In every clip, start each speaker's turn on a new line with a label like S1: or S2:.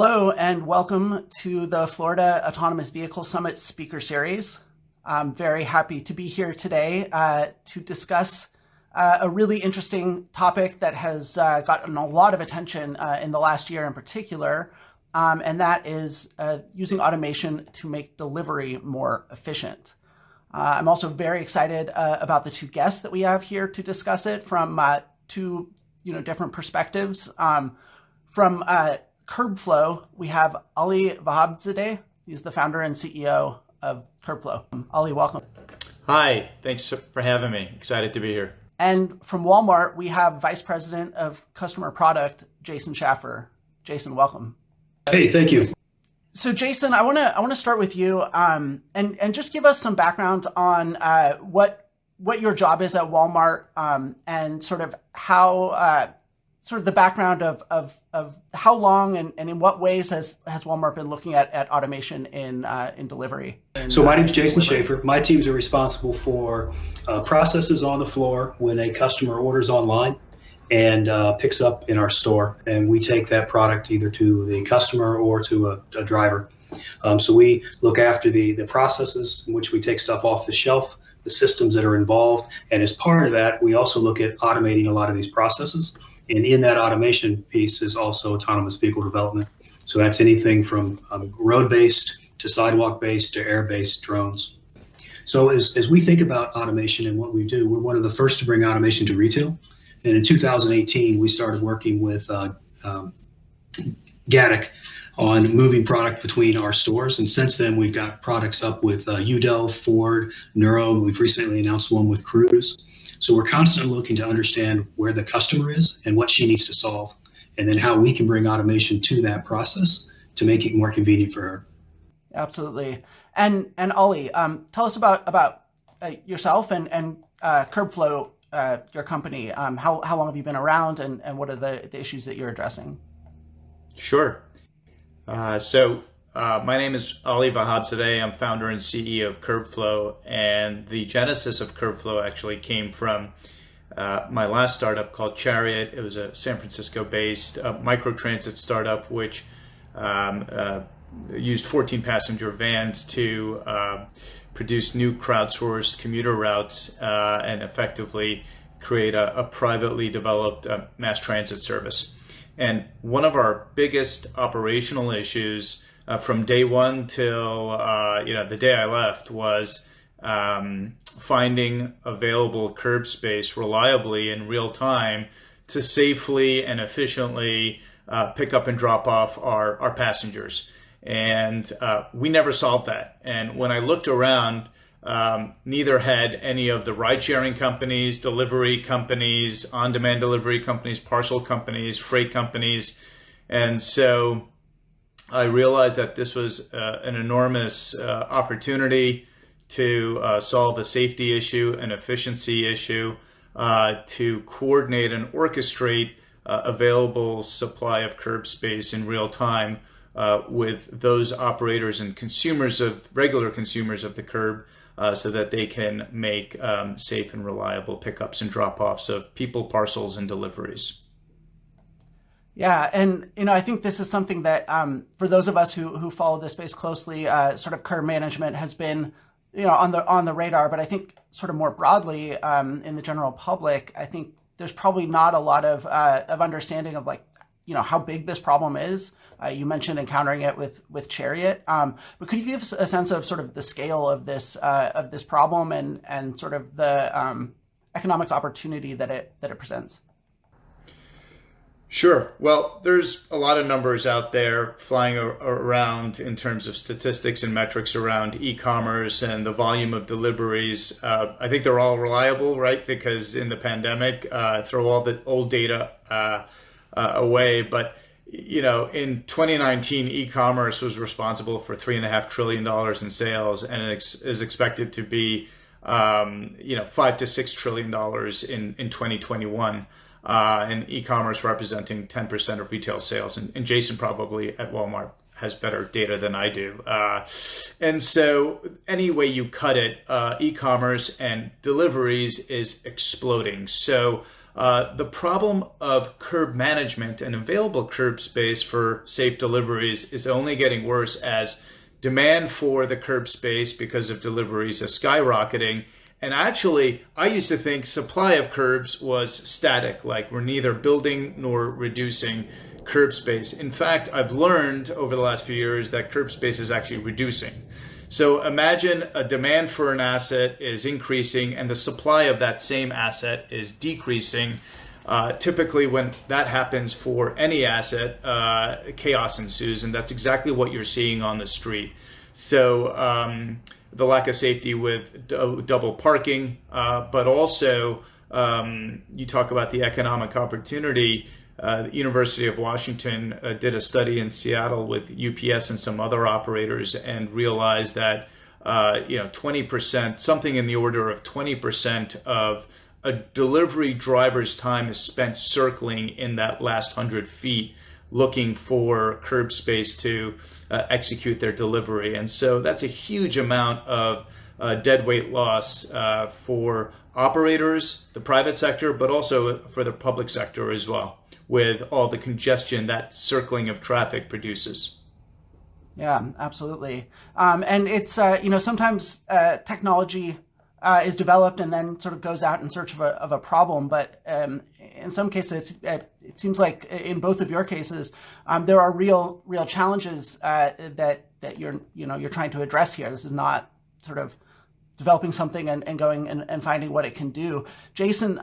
S1: Hello and welcome to the Florida Autonomous Vehicle Summit Speaker Series. I'm very happy to be here today to discuss a really interesting topic that has gotten a lot of attention in the last year in particular, and that is using automation to make delivery more efficient. I'm also very excited about the two guests that we have here to discuss it from two different perspectives. From CurbFlow, we have Ali Vahabzadeh. He's the founder and CEO of CurbFlow. Ali, welcome.
S2: Hi, thanks for having me. Excited to be here.
S1: And from Walmart, we have Vice President of Customer Product, Jason Shaffer. Jason, welcome.
S3: Hey, thank you.
S1: So Jason, I want to start with you and just give us some background on what your job is at Walmart and sort of how the background of how long and in what ways has Walmart been looking at automation in delivery?
S3: So my name is Jason Shaffer. My teams are responsible for processes on the floor when a customer orders online and picks up in our store, and we take that product either to the customer or to a driver. So we look after the processes in which we take stuff off the shelf, the systems that are involved, and as part of that, we also look at automating a lot of these processes. And in that automation piece is also autonomous vehicle development. So that's anything from road-based to sidewalk-based to air-based drones. So as we think about automation and what we do, we're one of the first to bring automation to retail. And in 2018, we started working with Gaddick on moving product between our stores. And since then, we've got products up with Udell, Ford, Neuro. We've recently announced one with Cruise. So we're constantly looking to understand where the customer is and what she needs to solve, and then how we can bring automation to that process to make it more convenient for her.
S1: Absolutely. And Ali, tell us about yourself and CurbFlow, your company. How long have you been around, and what are the issues that you're addressing?
S2: Sure. My name is Ali Vahabzadeh. I'm founder and CEO of CurbFlow, and the genesis of CurbFlow actually came from my last startup called Chariot. It was a San Francisco-based microtransit startup which used 14-passenger vans to produce new crowdsourced commuter routes and effectively create a privately developed mass transit service. And one of our biggest operational issues from day one till the day I left was finding available curb space reliably in real time to safely and efficiently pick up and drop off our passengers. And we never solved that. And when I looked around, neither had any of the ride-sharing companies, delivery companies, on-demand delivery companies, parcel companies, freight companies. And so I realized that this was an enormous opportunity to solve a safety issue, an efficiency issue, to coordinate and orchestrate available supply of curb space in real time with those operators and regular consumers of the curb so that they can make safe and reliable pickups and drop-offs of people, parcels, and deliveries.
S1: Yeah, and I think this is something that for those of us who follow this space closely, sort of curb management has been on the radar. But I think sort of more broadly in the general public, I think there's probably not a lot of understanding of how big this problem is. You mentioned encountering it with Chariot, but could you give us a sense of sort of the scale of this problem and sort of the economic opportunity that it presents?
S2: Sure. Well, there's a lot of numbers out there flying around in terms of statistics and metrics around e-commerce and the volume of deliveries. I think they're all reliable, right? Because in the pandemic, throw all the old data away. But, in 2019, e-commerce was responsible for $3.5 trillion in sales, and it is expected to be, $5 to $6 trillion in 2021. And e-commerce representing 10% of retail sales. And Jason probably at Walmart has better data than I do. And so any way you cut it, e-commerce and deliveries is exploding. So The problem of curb management and available curb space for safe deliveries is only getting worse as demand for the curb space because of deliveries is skyrocketing. And actually, I used to think supply of curbs was static, like we're neither building nor reducing curb space. In fact, I've learned over the last few years that curb space is actually reducing. So imagine a demand for an asset is increasing and the supply of that same asset is decreasing. Typically, when that happens for any asset, chaos ensues, and that's exactly what you're seeing on the street. So the lack of safety with double parking, but also you talk about the economic opportunity. The University of Washington did a study in Seattle with UPS and some other operators and realized that 20%, something in the order of 20% of a delivery driver's time is spent circling in that last 100 feet looking for curb space to execute their delivery. And so that's a huge amount of deadweight loss for operators, the private sector, but also for the public sector as well, with all the congestion that circling of traffic produces.
S1: Yeah, absolutely. And it's, sometimes technology is developed and then sort of goes out in search of a problem. But in some cases, it seems like in both of your cases, there are real challenges that you're trying to address here. This is not sort of developing something and going and finding what it can do. Jason,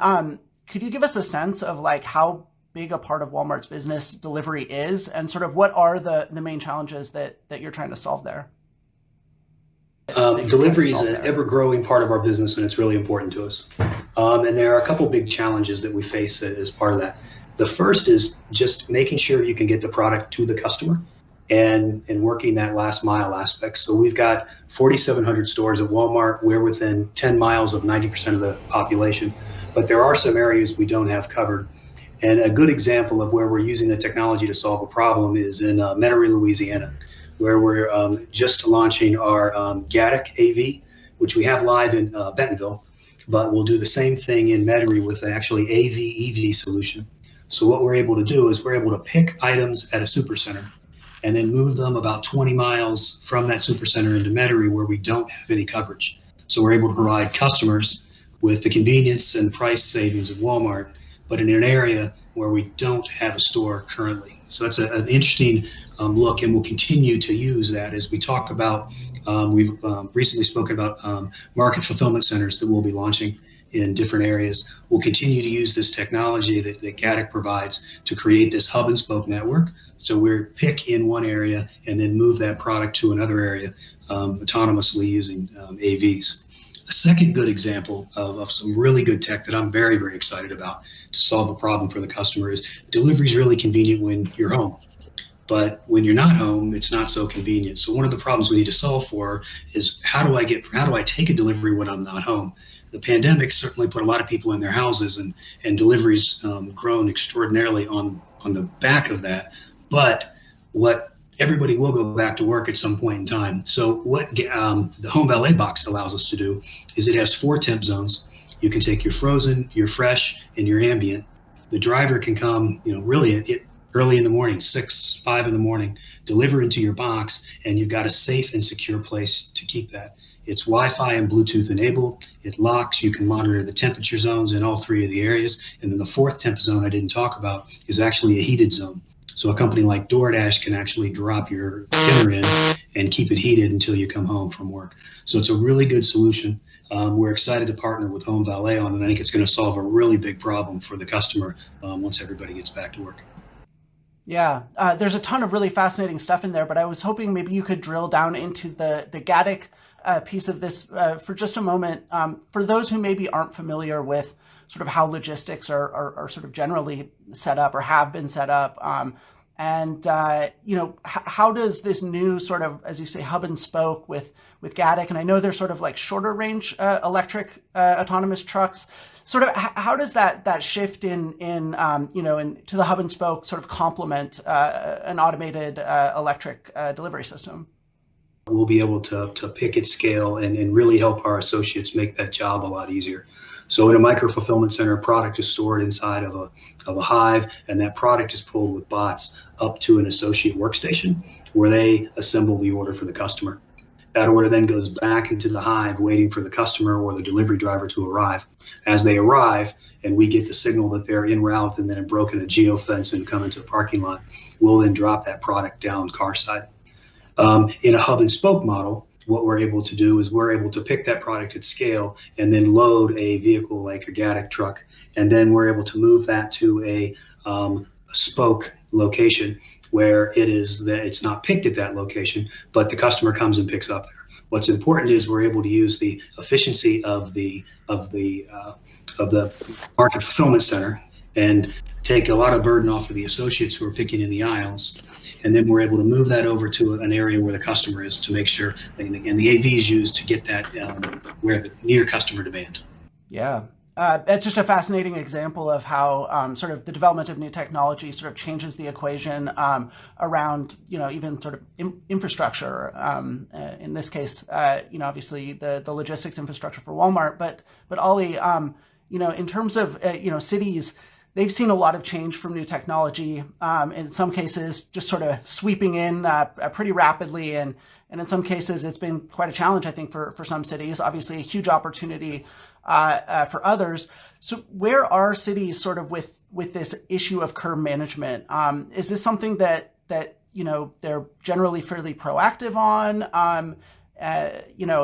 S1: could you give us a sense of like how big a part of Walmart's business delivery is, and sort of what are the main challenges that you're trying to solve there?
S3: Delivery is an ever-growing part of our business, and it's really important to us. And there are a couple big challenges that we face as part of that. The first is just making sure you can get the product to the customer and working that last mile aspect. So we've got 4,700 stores at Walmart. We're within 10 miles of 90% of the population, but there are some areas we don't have covered. And a good example of where we're using the technology to solve a problem is in Metairie, Louisiana, where we're just launching our Gatic AV, which we have live in Bentonville, but we'll do the same thing in Metairie with an actually AV EV solution. So what we're able to do is we're able to pick items at a supercenter and then move them about 20 miles from that supercenter into Metairie where we don't have any coverage. So we're able to provide customers with the convenience and price savings of Walmart, but in an area where we don't have a store currently. So that's an interesting look, and we'll continue to use that as we talk about, we've recently spoken about market fulfillment centers that we'll be launching in different areas. We'll continue to use this technology that Gatic provides to create this hub and spoke network. So we're pick in one area and then move that product to another area autonomously using AVs. A second good example of some really good tech that I'm very, very excited about to solve a problem for the customer is delivery is really convenient when you're home. But when you're not home, it's not so convenient. So one of the problems we need to solve for is how do I take a delivery when I'm not home? The pandemic certainly put a lot of people in their houses, and deliveries grown extraordinarily on the back of that. But everybody will go back to work at some point in time. So what the home valet box allows us to do is it has 4 temp zones. You can take your frozen, your fresh, and your ambient. The driver can come, really early in the morning, 6, 5 in the morning, deliver into your box, and you've got a safe and secure place to keep that. It's Wi-Fi and Bluetooth enabled. It locks. You can monitor the temperature zones in all 3 of the areas. And then the 4th temp zone I didn't talk about is actually a heated zone. So a company like DoorDash can actually drop your dinner in and keep it heated until you come home from work. So it's a really good solution. We're excited to partner with Home Valet on it, and I think it's going to solve a really big problem for the customer once everybody gets back to work.
S1: Yeah, there's a ton of really fascinating stuff in there, but I was hoping maybe you could drill down into the Gatic piece of this for just a moment. For those who maybe aren't familiar with sort of how logistics are sort of generally set up or have been set up, how does this new sort of, as you say, hub and spoke with Gatic, and I know they're sort of like shorter range electric autonomous trucks, sort of how does that shift in to the hub and spoke sort of complement an automated electric delivery system?
S3: We'll be able to pick at scale and really help our associates make that job a lot easier. So in a micro fulfillment center, product is stored inside of a hive, and that product is pulled with bots up to an associate workstation where they assemble the order for the customer. That order then goes back into the hive, waiting for the customer or the delivery driver to arrive. As they arrive, and we get the signal that they're en route and then have broken a geofence and come into the parking lot, we'll then drop that product down car side. In a hub and spoke model, what we're able to do is we're able to pick that product at scale and then load a vehicle like a Gaddick truck, and then we're able to move that to a spoke location where it's not picked at that location, but the customer comes and picks up there. What's important is we're able to use the efficiency of the market fulfillment center and take a lot of burden off of the associates who are picking in the aisles, and then we're able to move that over to an area where the customer is to make sure, and the AV is used to get that where the near customer demand.
S1: Yeah. It's just a fascinating example of how sort of the development of new technology sort of changes the equation around, even sort of infrastructure. In this case, obviously the logistics infrastructure for Walmart, but Ollie, in terms of, cities, they've seen a lot of change from new technology. In some cases, just sort of sweeping in pretty rapidly, and in some cases, it's been quite a challenge, I think, for some cities. Obviously, a huge opportunity for others. So where are cities sort of with this issue of curb management? Is this something that they're generally fairly proactive on?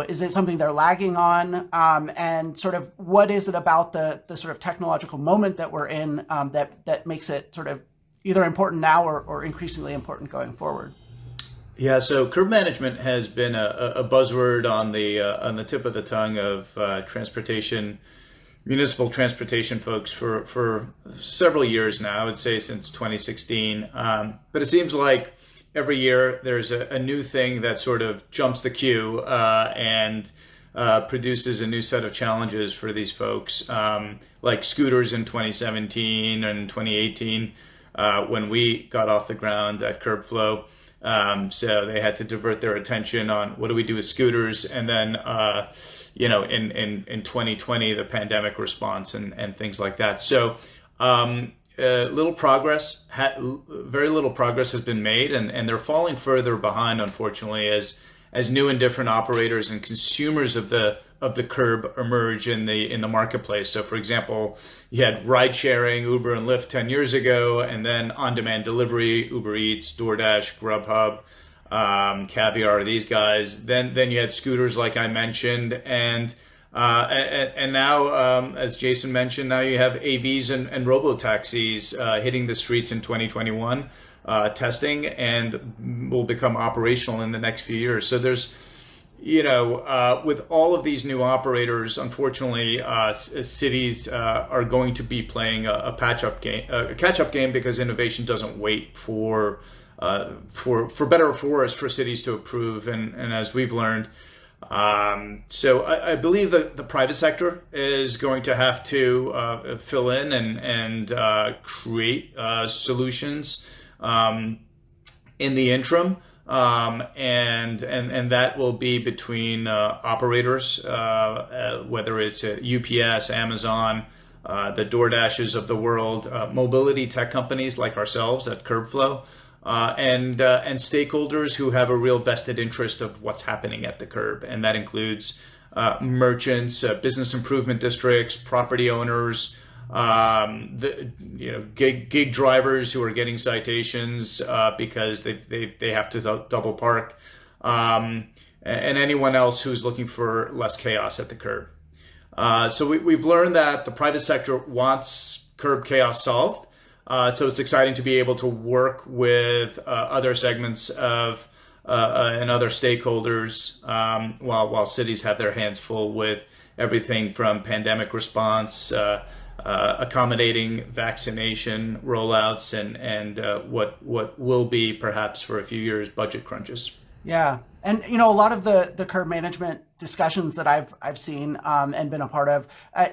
S1: Is it something they're lagging on? And sort of what is it about the sort of technological moment that we're in that makes it sort of either important now or increasingly important going forward?
S2: Yeah, so curb management has been a buzzword on the tip of the tongue of municipal transportation folks for several years now. I would say since 2016. But it seems like every year there's a new thing that sort of jumps the queue and produces a new set of challenges for these folks, like scooters in 2017 and 2018 when we got off the ground at CurbFlow. So they had to divert their attention on what do we do with scooters, and then in 2020 the pandemic response and things like that. So very little progress has been made, and they're falling further behind, unfortunately, as new and different operators and consumers of the curb emerge in the marketplace. So, for example, you had ride sharing, Uber and Lyft 10 years ago, and then on-demand delivery, Uber Eats, DoorDash, Grubhub, Caviar, these guys. Then you had scooters, like I mentioned, and now, as Jason mentioned, now you have AVs and robo-taxis hitting the streets in 2021, testing, and will become operational in the next few years. So there's, with all of these new operators, unfortunately, cities are going to be playing a catch-up game, because innovation doesn't wait for better or for worse for cities to approve, and as we've learned. So I believe that the private sector is going to have to fill in and create solutions in the interim, and that will be between operators, whether it's UPS, Amazon, the DoorDashes of the world, mobility tech companies like ourselves at CurbFlow. And stakeholders who have a real vested interest of what's happening at the curb, and that includes merchants, business improvement districts, property owners, gig drivers who are getting citations because they have to double park, and anyone else who's looking for less chaos at the curb. So we've learned that the private sector wants curb chaos solved. So it's exciting to be able to work with other segments of and other stakeholders while cities have their hands full with everything from pandemic response, accommodating vaccination rollouts, and what will be perhaps for a few years budget crunches.
S1: Yeah. And, a lot of the curb management discussions that I've seen and been a part of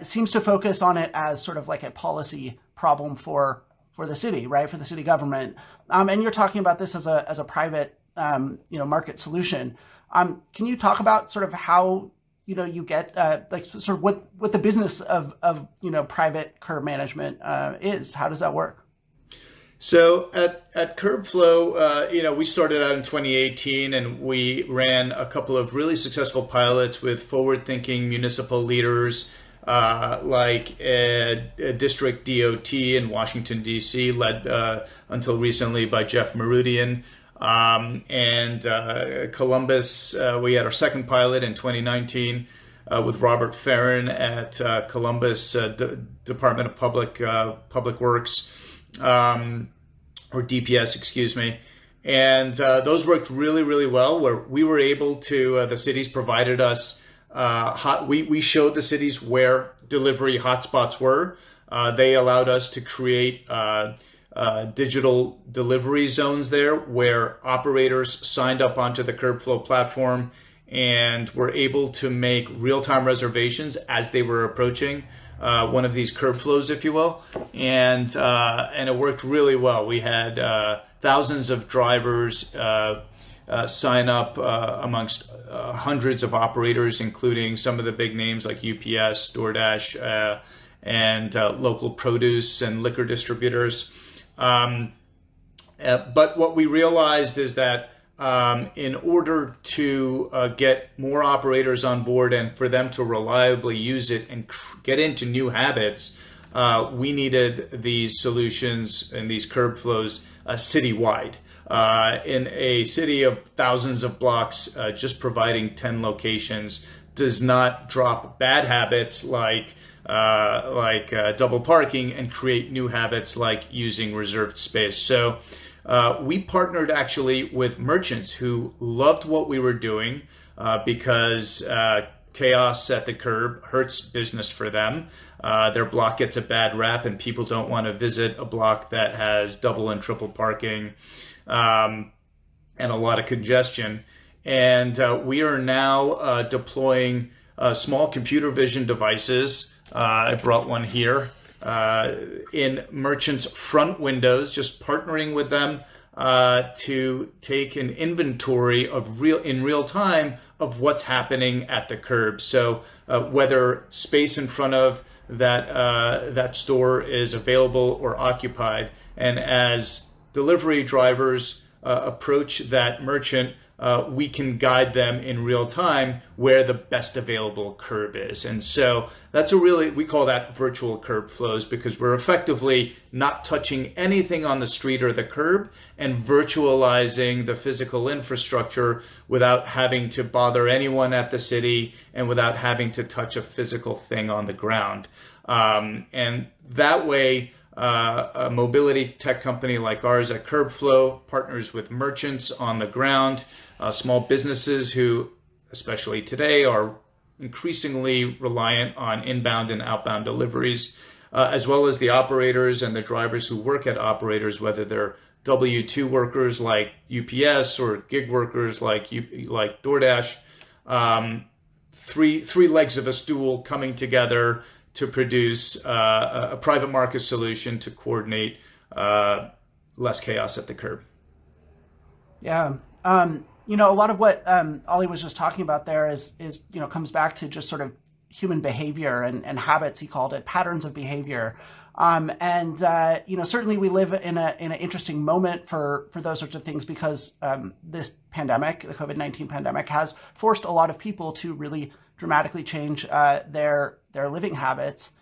S1: seems to focus on it as sort of like a policy problem for the city, right? For the city government. And you're talking about this as a private, market solution. Can you talk about sort of how, you get like sort of what the business of private curb management is. How does that work?
S2: So at CurbFlow, we started out in 2018, and we ran a couple of really successful pilots with forward-thinking municipal leaders like a district DOT in Washington, D.C., led until recently by Jeff Meridian. And Columbus, we had our second pilot in 2019 with Robert Farron at Columbus Department of Public Works. Or DPS, excuse me. And those worked really, really well, where we were able to, the cities provided us, we showed the cities where delivery hotspots were. They allowed us to create digital delivery zones there where operators signed up onto the CurbFlow platform and were able to make real-time reservations as they were approaching one of these curb flows, if you will, and it worked really well. We had thousands of drivers sign up amongst hundreds of operators, including some of the big names like UPS, DoorDash, and local produce and liquor distributors. But what we realized is that in order to get more operators on board and for them to reliably use it and get into new habits, we needed these solutions and these curb flows citywide. In a city of thousands of blocks, just providing 10 locations does not drop bad habits like double parking and create new habits like using reserved space. So we partnered actually with merchants who loved what we were doing because chaos at the curb hurts business for them. Their block gets a bad rap and people don't want to visit a block that has double and triple parking and a lot of congestion. And we are now deploying small computer vision devices. I brought one here. In merchants' front windows, just partnering with them to take an inventory of in real time of what's happening at the curb. So whether space in front of that store is available or occupied, and as delivery drivers approach that merchant, we can guide them in real time where the best available curb is. And so that's we call that virtual curb flows, because we're effectively not touching anything on the street or the curb and virtualizing the physical infrastructure without having to bother anyone at the city and without having to touch a physical thing on the ground. And that way, a mobility tech company like ours at CurbFlow partners with merchants on the ground, small businesses who, especially today, are increasingly reliant on inbound and outbound deliveries, as well as the operators and the drivers who work at operators, whether they're W-2 workers like UPS or gig workers like DoorDash. Three legs of a stool coming together to produce a private market solution to coordinate less chaos at the curb.
S1: Yeah. A lot of what Ollie was just talking about there is comes back to just sort of human behavior and habits, he called it, patterns of behavior. Certainly we live in an interesting moment for those sorts of things, because this pandemic, the COVID-19 pandemic, has forced a lot of people to really dramatically change their living habits,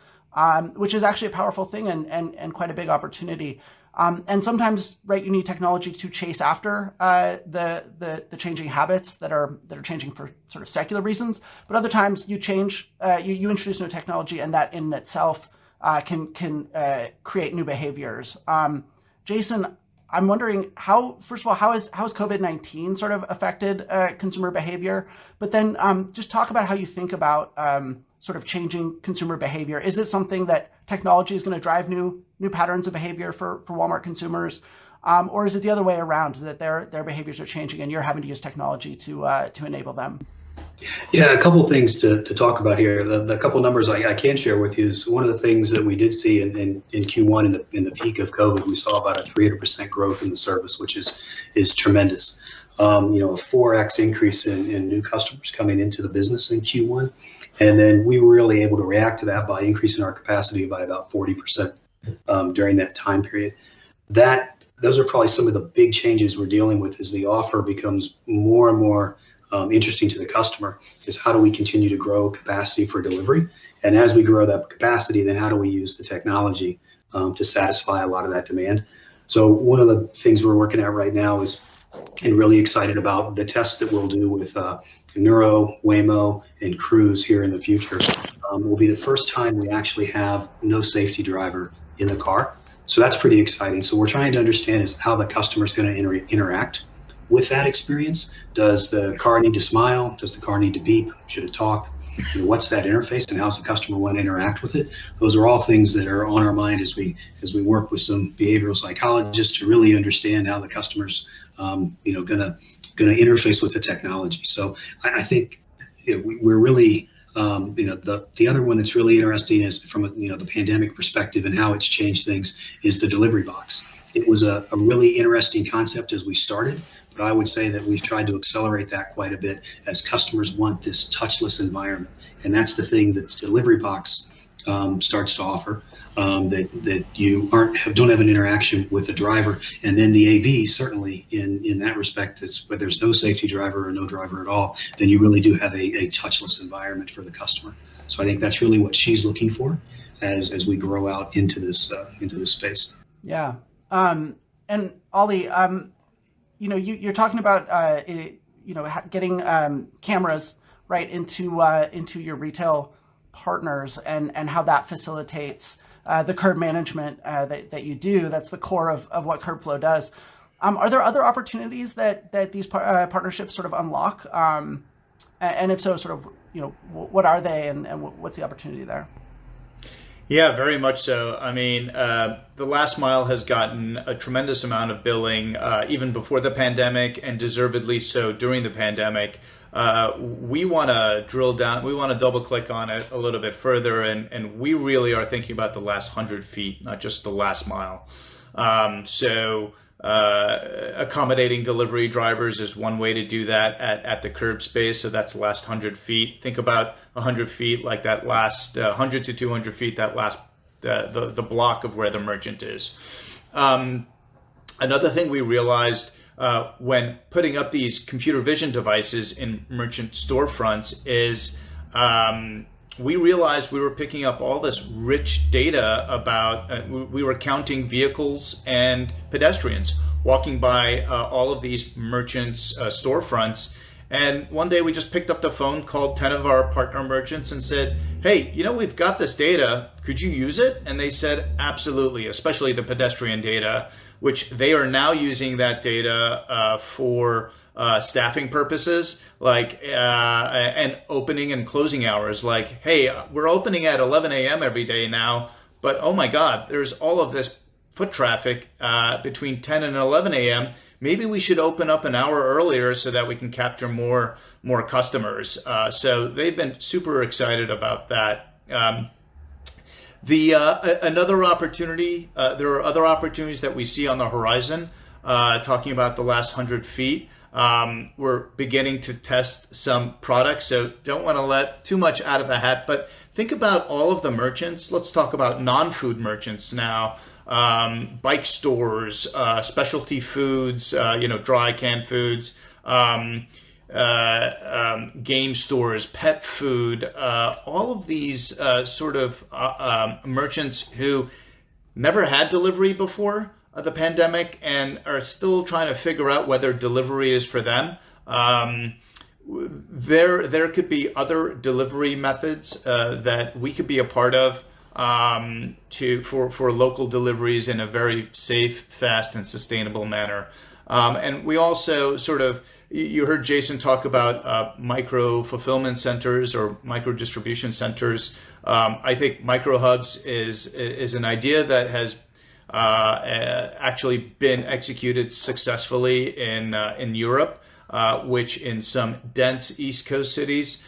S1: which is actually a powerful thing and quite a big opportunity. And sometimes, right, you need technology to chase after the changing habits that are changing for sort of secular reasons. But other times, you introduce new technology, and that in itself can create new behaviors. Jason, I'm wondering first of all, how has COVID-19 sort of affected consumer behavior? But then just talk about how you think about sort of changing consumer behavior. Is it something that technology is going to drive new patterns of behavior for Walmart consumers? Or is it the other way around, is that their behaviors are changing and you're having to use technology to enable them?
S3: Yeah, a couple of things to talk about here. The couple numbers I can share with you is one of the things that we did see in Q1 in the peak of COVID. We saw about a 300% growth in the service, which is tremendous. a 4x increase in new customers coming into the business in Q1. And then we were really able to react to that by increasing our capacity by about 40% during that time period. Those are probably some of the big changes we're dealing with as the offer becomes more and more interesting to the customer, is how do we continue to grow capacity for delivery? And as we grow that capacity, then how do we use the technology to satisfy a lot of that demand? So one of the things we're working at right now is, and really excited about, the tests that we'll do with Neuro, Waymo, and Cruise here in the future. Will be the first time we actually have no safety driver in the car. So that's pretty exciting. So we're trying to understand is how the customer is going to interact with that experience. Does the car need to smile? Does the car need to beep? Should it talk? What's that interface, and how's the customer want to interact with it? Those are all things that are on our mind as we work with some behavioral psychologists to really understand how the customer's going to interface with the technology. So I think we're really the other one that's really interesting is from the pandemic perspective and how it's changed things is the delivery box. It was a really interesting concept as we started, but I would say that we've tried to accelerate that quite a bit as customers want this touchless environment. And that's the thing that delivery box starts to offer, that you don't have an interaction with the driver. And then the AV, certainly in that respect, it's where there's no safety driver or no driver at all, then you really do have a touchless environment for the customer. So I think that's really what she's looking for as we grow out into this space.
S1: Yeah. And Ollie, you're talking about getting cameras right into your retail partners and how that facilitates the curb management that you do. That's the core of what CurbFlow does. Are there other opportunities that these partnerships sort of unlock? And if so, sort of, what are they and what's the opportunity there?
S2: Yeah, very much so. I mean, the last mile has gotten a tremendous amount of billing even before the pandemic, and deservedly so during the pandemic. We want to drill down, we want to double click on it a little bit further, and we really are thinking about the last 100 feet, not just the last mile. Accommodating delivery drivers is one way to do that at the curb space. So that's the last 100 feet. Think about 100 feet like that last 100 to 200 feet, that last the block of where the merchant is. Another thing we realized when putting up these computer vision devices in merchant storefronts is we realized we were picking up all this rich data about, we were counting vehicles and pedestrians walking by all of these merchants' storefronts. And one day we just picked up the phone, called 10 of our partner merchants and said, hey, we've got this data, could you use it? And they said, absolutely, especially the pedestrian data, which they are now using that data for staffing purposes, like and opening and closing hours. Like, hey, we're opening at 11 a.m. every day now, but oh my God, there's all of this foot traffic between 10 and 11 a.m. Maybe we should open up an hour earlier so that we can capture more customers. So they've been super excited about that. Another opportunity, there are other opportunities that we see on the horizon, talking about the last 100 feet. We're beginning to test some products, so don't want to let too much out of the hat, but think about all of the merchants. Let's talk about non-food merchants now. Bike stores, specialty foods, dry canned foods, game stores, pet food, all of these sort of merchants who never had delivery before the pandemic and are still trying to figure out whether delivery is for them. There could be other delivery methods that we could be a part of for local deliveries in a very safe, fast, and sustainable manner. And we also you heard Jason talk about micro fulfillment centers or micro distribution centers. I think micro hubs is an idea that has actually been executed successfully in Europe, which in some dense East Coast cities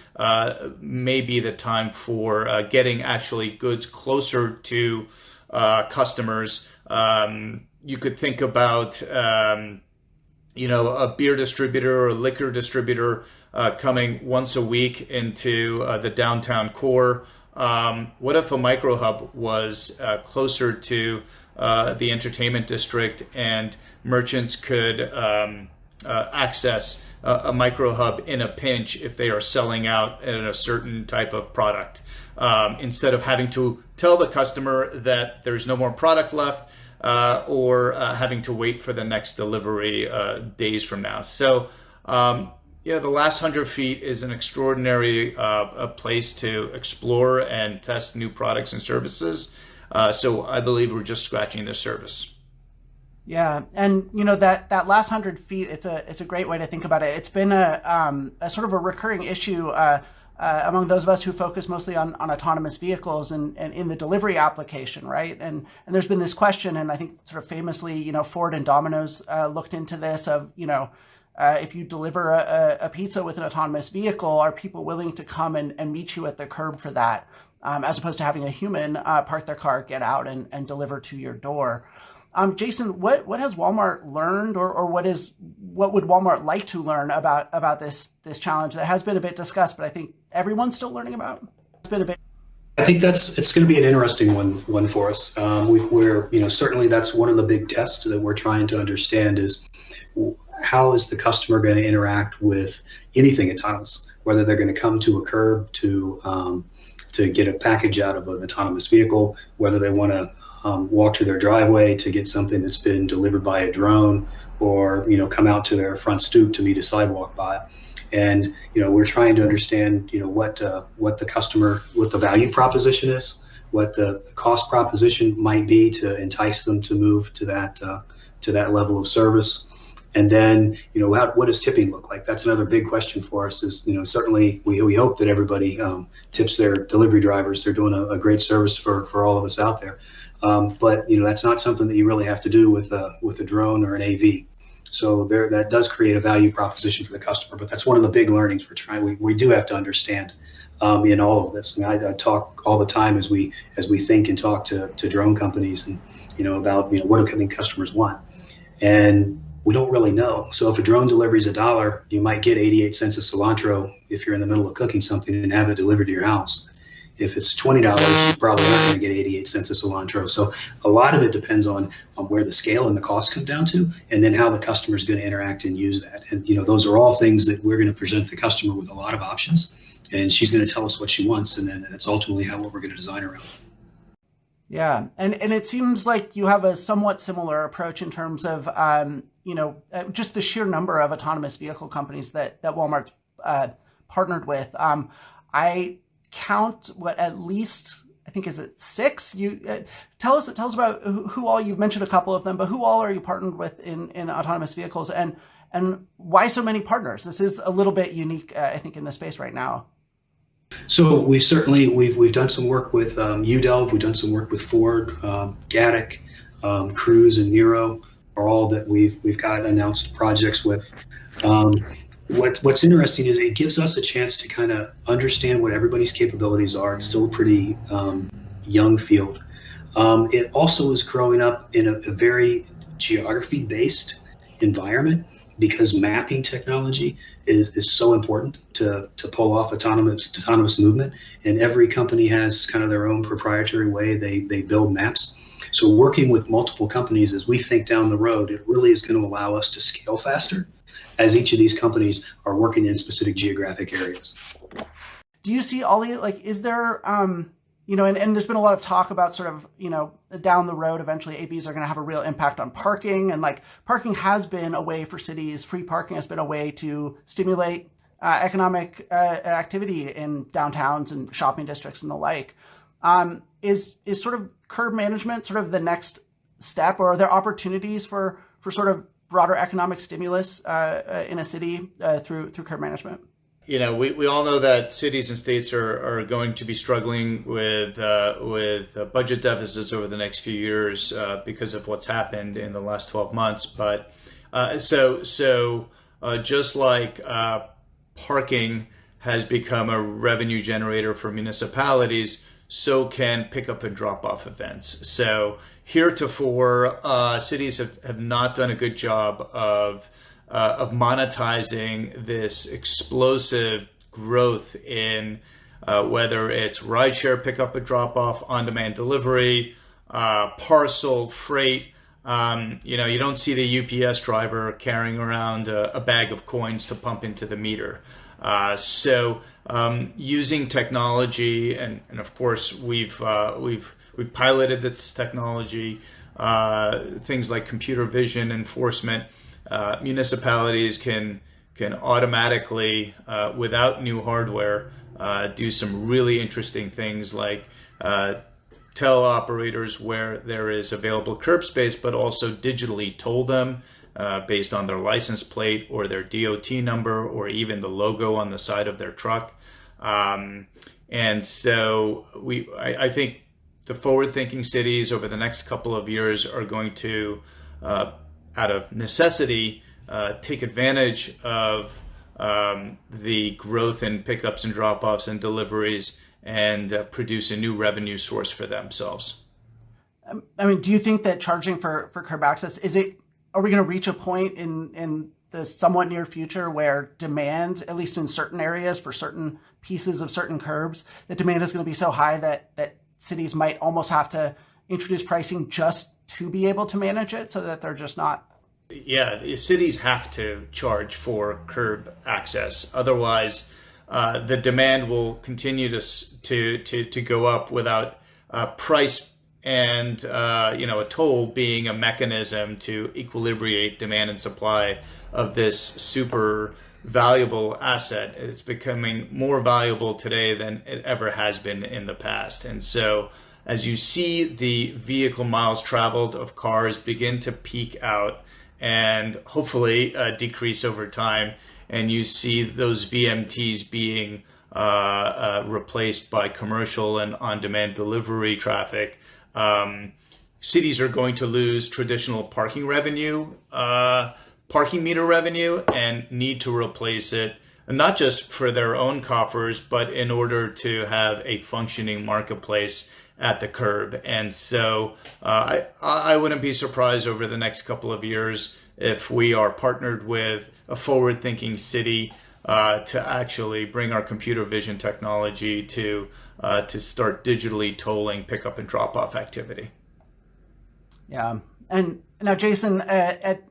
S2: may be the time for getting actually goods closer to customers. You could think about a beer distributor or a liquor distributor coming once a week into the downtown core? What if a micro hub was closer to the entertainment district, and merchants could access a micro hub in a pinch if they are selling out in a certain type of product, instead of having to tell the customer that there's no more product left, or having to wait for the next delivery days from now. So, the last 100 feet is an extraordinary place to explore and test new products and services. So I believe we're just scratching the surface.
S1: Yeah, and that last 100 feet, it's a great way to think about it. It's been a sort of a recurring issue among those of us who focus mostly on autonomous vehicles and in the delivery application, right? And there's been this question, and I think sort of famously, Ford and Domino's looked into this of, if you deliver a pizza with an autonomous vehicle, are people willing to come and meet you at the curb for that, as opposed to having a human park their car, get out and deliver to your door? Jason, what has Walmart learned, or what would Walmart like to learn about this challenge that has been a bit discussed, but I think everyone's still learning about? It's been a bit.
S3: I think it's going to be an interesting one for us. We're certainly that's one of the big tests that we're trying to understand is how is the customer going to interact with anything autonomous, whether they're going to come to a curb to get a package out of an autonomous vehicle, whether they want to walk to their driveway to get something that's been delivered by a drone, or come out to their front stoop to meet a sidewalk bot. And we're trying to understand what the value proposition is, what the cost proposition might be to entice them to move to that level of service. And then what does tipping look like? That's another big question for us. Is certainly we hope that everybody tips their delivery drivers. They're doing a great service for all of us out there. But that's not something that you really have to do with a drone or an AV. So that does create a value proposition for the customer. But that's one of the big learnings we're trying. We do have to understand in all of this. I talk all the time as we think and talk to drone companies and about what do customers want, and we don't really know. So if a drone delivery is $1, you might get 88 cents of cilantro if you're in the middle of cooking something and have it delivered to your house. If it's $20, you probably aren't going to get 88 cents of cilantro. So a lot of it depends on where the scale and the cost come down to, and then how the customer is going to interact and use that. And those are all things that we're going to present the customer with a lot of options, and she's going to tell us what she wants, and then that's ultimately what we're going to design around.
S1: Yeah, and it seems like you have a somewhat similar approach in terms of just the sheer number of autonomous vehicle companies that Walmart partnered with. I count at least, I think, is it 6? You tell us about who all, you've mentioned a couple of them, but who all are you partnered with in autonomous vehicles, and why so many partners? This is a little bit unique, I think, in the space right now.
S3: So we've done some work with UDelv. We've done some work with Ford, Gatik, Cruise, and Nero are all that we've got announced projects with. What's interesting is it gives us a chance to kind of understand what everybody's capabilities are. It's still a pretty young field. It also is growing up in a very geography-based environment, because mapping technology is so important to pull off autonomous movement. And every company has kind of their own proprietary way they build maps. So working with multiple companies as we think down the road, it really is going to allow us to scale faster as each of these companies are working in specific geographic areas.
S1: Do you see, Ollie, is there, and there's been a lot of talk about sort of, down the road, eventually AVs are going to have a real impact on parking. And parking has been a way for cities, free parking has been a way to stimulate economic activity in downtowns and shopping districts and the like. Is sort of curb management sort of the next step, or are there opportunities for sort of broader economic stimulus in a city through curb management?
S2: We all know that cities and states are going to be struggling with budget deficits over the next few years because of what's happened in the last 12 months. But just like parking has become a revenue generator for municipalities, so can pickup and drop-off events. So heretofore, cities have not done a good job of of monetizing this explosive growth in whether it's rideshare pickup and drop off, on-demand delivery, parcel, freight. You don't see the UPS driver carrying around a bag of coins to pump into the meter. So using technology, and of course we've piloted this technology, things like computer vision enforcement. Municipalities can automatically, without new hardware, do some really interesting things like tell operators where there is available curb space, but also digitally toll them based on their license plate or their DOT number or even the logo on the side of their truck. And so I think the forward-thinking cities over the next couple of years are going to, out of necessity, take advantage of the growth in pickups and drop-offs and deliveries and produce a new revenue source for themselves.
S1: I mean, do you think that charging for curb access, are we going to reach a point in the somewhat near future where demand, at least in certain areas for certain pieces of certain curbs, that demand is going to be so high that cities might almost have to introduce pricing just to be able to manage it so that they're just not?
S2: Yeah, cities have to charge for curb access. Otherwise, the demand will continue to go up without price and a toll being a mechanism to equilibrate demand and supply of this super valuable asset. It's becoming more valuable today than it ever has been in the past. And so as you see the vehicle miles traveled of cars begin to peak out and hopefully decrease over time, and you see those VMTs being replaced by commercial and on-demand delivery traffic, cities are going to lose traditional parking revenue, parking meter revenue, and need to replace it, not just for their own coffers, but in order to have a functioning marketplace at the curb. And so I wouldn't be surprised over the next couple of years if we are partnered with a forward-thinking city to actually bring our computer vision technology to start digitally tolling pickup and drop-off activity.
S1: Yeah, and now, Jason,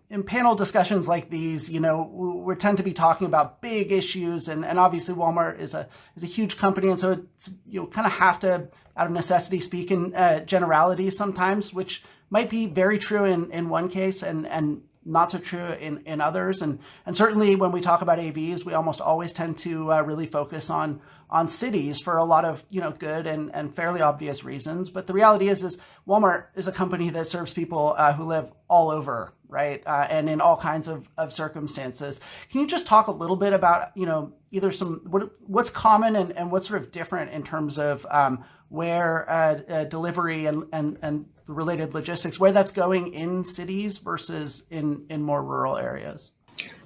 S1: in panel discussions like these, we tend to be talking about big issues, and obviously Walmart is a huge company, and so it's kind of have to, out of necessity, speak in generalities sometimes, which might be very true in one case and not so true in others. And certainly when we talk about AVs, we almost always tend to really focus on cities for a lot of good and fairly obvious reasons. But the reality is Walmart is a company that serves people who live all over, right? And in all kinds of circumstances. Can you just talk a little bit about either what's common and what's sort of different in terms of where delivery and the related logistics, where that's going in cities versus in more rural areas?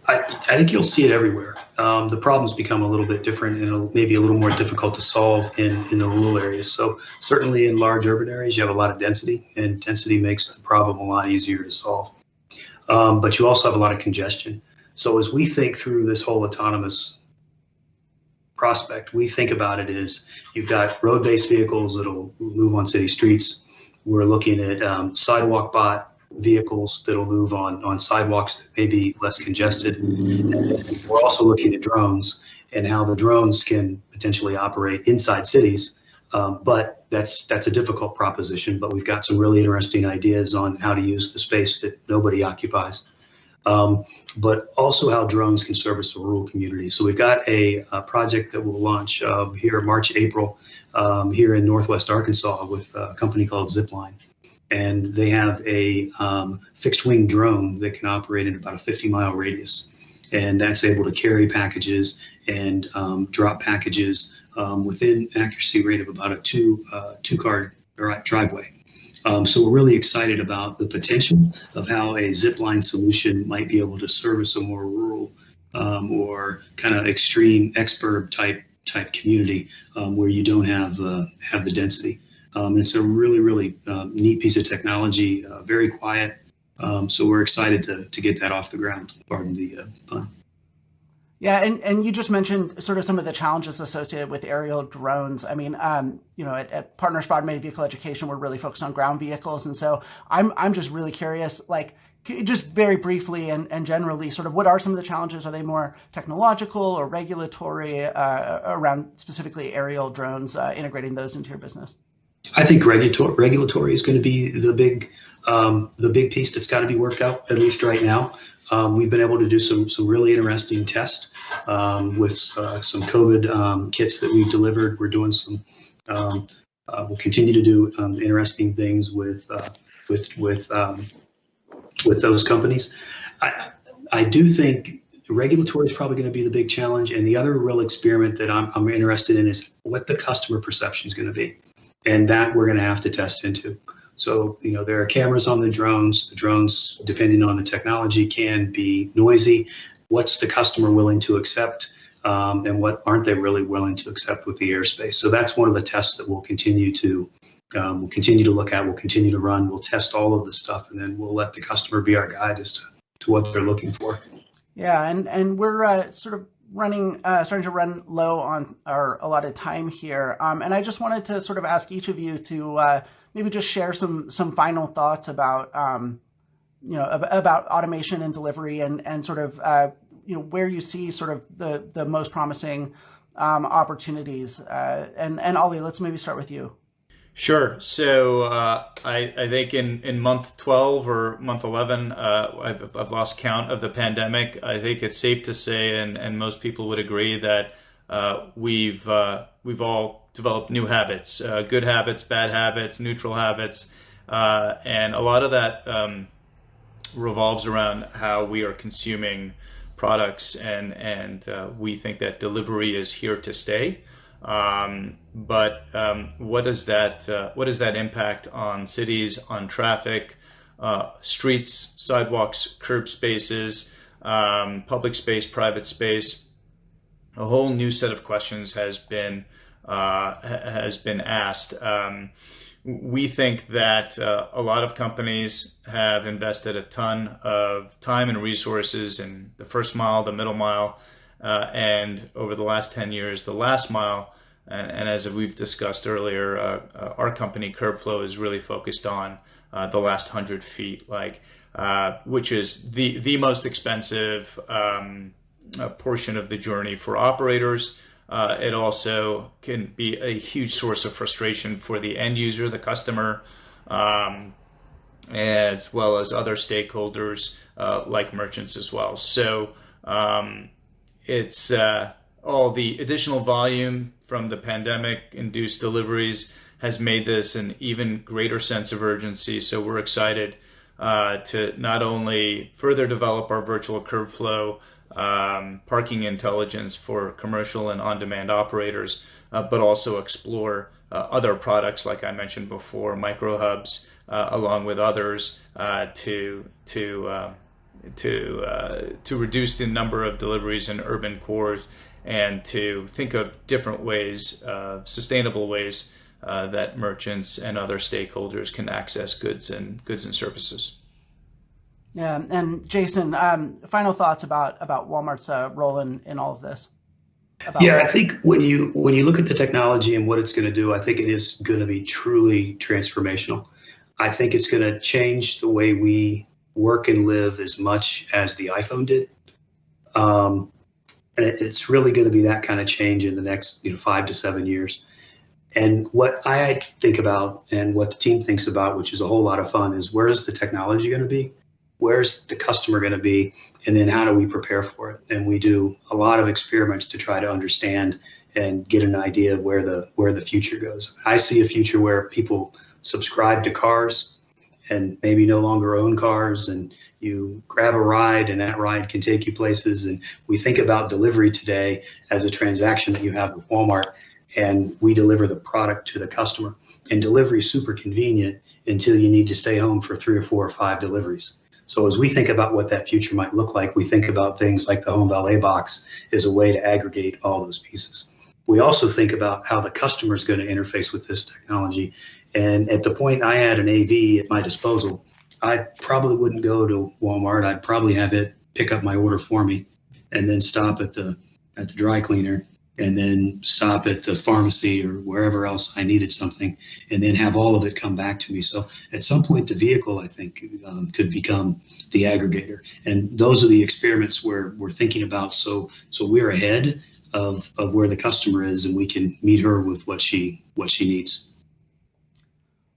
S3: I think you'll see it everywhere. The problems become a little bit different and maybe a little more difficult to solve in the rural areas. So certainly in large urban areas, you have a lot of density, and density makes the problem a lot easier to solve. But you also have a lot of congestion. So as we think through this whole autonomous prospect, we think about it as you've got road-based vehicles that'll move on city streets. We're looking at sidewalk bot vehicles that'll move on sidewalks that may be less congested. And we're also looking at drones and how the drones can potentially operate inside cities. But that's a difficult proposition, but we've got some really interesting ideas on how to use the space that nobody occupies. But also how drones can service the rural community. So we've got a project that will launch here March, April, here in Northwest Arkansas with a company called Zipline. And they have a fixed wing drone that can operate in about a 50-mile radius. And that's able to carry packages and drop packages within an accuracy rate of about a two-car driveway. So we're really excited about the potential of how a Zipline solution might be able to service a more rural or kind of extreme expert type community where you don't have the density. It's a really, really neat piece of technology, very quiet, So we're excited to get that off the ground. Pardon the pun.
S1: Yeah, and you just mentioned sort of some of the challenges associated with aerial drones. I mean, at Partners for Automated Vehicle Education, we're really focused on ground vehicles, and so I'm just really curious, like, just very briefly and generally, sort of what are some of the challenges? Are they more technological or regulatory around specifically aerial drones, integrating those into your business?
S3: I think regulatory is going to be the big piece that's got to be worked out, at least right now. We've been able to do some really interesting tests with some COVID kits that we've delivered. We're doing we'll continue to do interesting things with those companies. I do think regulatory is probably going to be the big challenge, and the other real experiment that I'm interested in is what the customer perception is going to be, and that we're going to have to test into. So, there are cameras on the drones. The drones, depending on the technology, can be noisy. What's the customer willing to accept, and what aren't they really willing to accept with the airspace? So that's one of the tests that we'll continue to look at. We'll continue to run. We'll test all of the stuff, and then we'll let the customer be our guide as to what they're looking for.
S1: Yeah, and we're sort of starting to run low on our allotted time here. And I just wanted to sort of ask each of you to maybe just share some final thoughts about about automation and delivery and sort of where you see sort of the most promising opportunities. And Ollie, let's maybe start with you.
S2: Sure. So I think in month 12 or month 11, I've lost count of the pandemic. I think it's safe to say, and most people would agree, that we've all developed new habits, good habits, bad habits, neutral habits, and a lot of that revolves around how we are consuming products, and we think that delivery is here to stay. But what does that impact on cities, on traffic, streets, sidewalks, curb spaces, public space, private space? A whole new set of questions has been asked. We think that a lot of companies have invested a ton of time and resources in the first mile, the middle mile, and over the last 10 years, the last mile. And as we've discussed earlier, our company CurbFlow is really focused on the last 100 feet, which is the most expensive portion of the journey for operators. It also can be a huge source of frustration for the end user, the customer, as well as other stakeholders like merchants as well. So it's all the additional volume from the pandemic-induced deliveries has made this an even greater sense of urgency. So we're excited to not only further develop our virtual CurbFlow parking intelligence for commercial and on-demand operators, but also explore other products, like I mentioned before, micro hubs, along with others, to reduce the number of deliveries in urban cores, and to think of different ways, sustainable ways, that merchants and other stakeholders can access goods and services.
S1: Yeah, and Jason, final thoughts about Walmart's role in all of this?
S3: I think when you look at the technology and what it's going to do, I think it is going to be truly transformational. I think it's going to change the way we work and live as much as the iPhone did. And it's really going to be that kind of change in the next 5 to 7 years. And what I think about, and what the team thinks about, which is a whole lot of fun, is where's the technology going to be? Where's the customer going to be? And then how do we prepare for it? And we do a lot of experiments to try to understand and get an idea of where the future goes. I see a future where people subscribe to cars and maybe no longer own cars, and you grab a ride and that ride can take you places. And we think about delivery today as a transaction that you have with Walmart, and we deliver the product to the customer. And delivery is super convenient until you need to stay home for 3 or 4 or 5 deliveries. So as we think about what that future might look like, we think about things like the home valet box as a way to aggregate all those pieces. We also think about how the customer is going to interface with this technology. And at the point I had an AV at my disposal, I probably wouldn't go to Walmart. I'd probably have it pick up my order for me, and then stop at the dry cleaner, and then stop at the pharmacy or wherever else I needed something, and then have all of it come back to me. So at some point, the vehicle, I think, could become the aggregator. And those are the experiments we're thinking about. So we're ahead of where the customer is, and we can meet her with what she needs.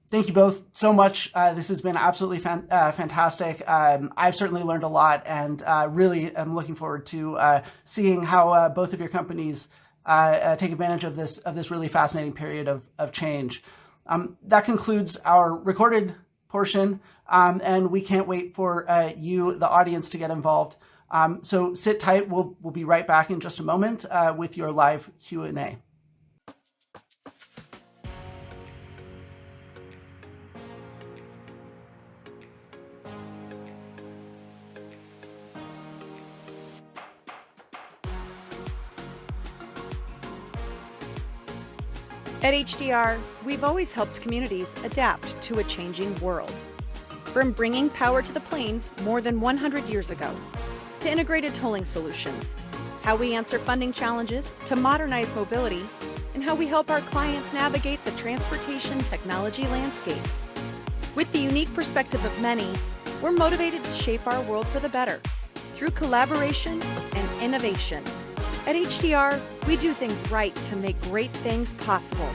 S1: Thank you both so much. This has been absolutely fantastic. I've certainly learned a lot, and really am looking forward to seeing how both of your companies take advantage of this really fascinating period of change. That concludes our recorded portion, and we can't wait for you, the audience, to get involved. So sit tight. We'll be right back in just a moment with your live Q&A.
S4: At HDR, we've always helped communities adapt to a changing world. From bringing power to the plains more than 100 years ago, to integrated tolling solutions, how we answer funding challenges to modernize mobility, and how we help our clients navigate the transportation technology landscape. With the unique perspective of many, we're motivated to shape our world for the better through collaboration and innovation. At HDR, we do things right to make great things possible.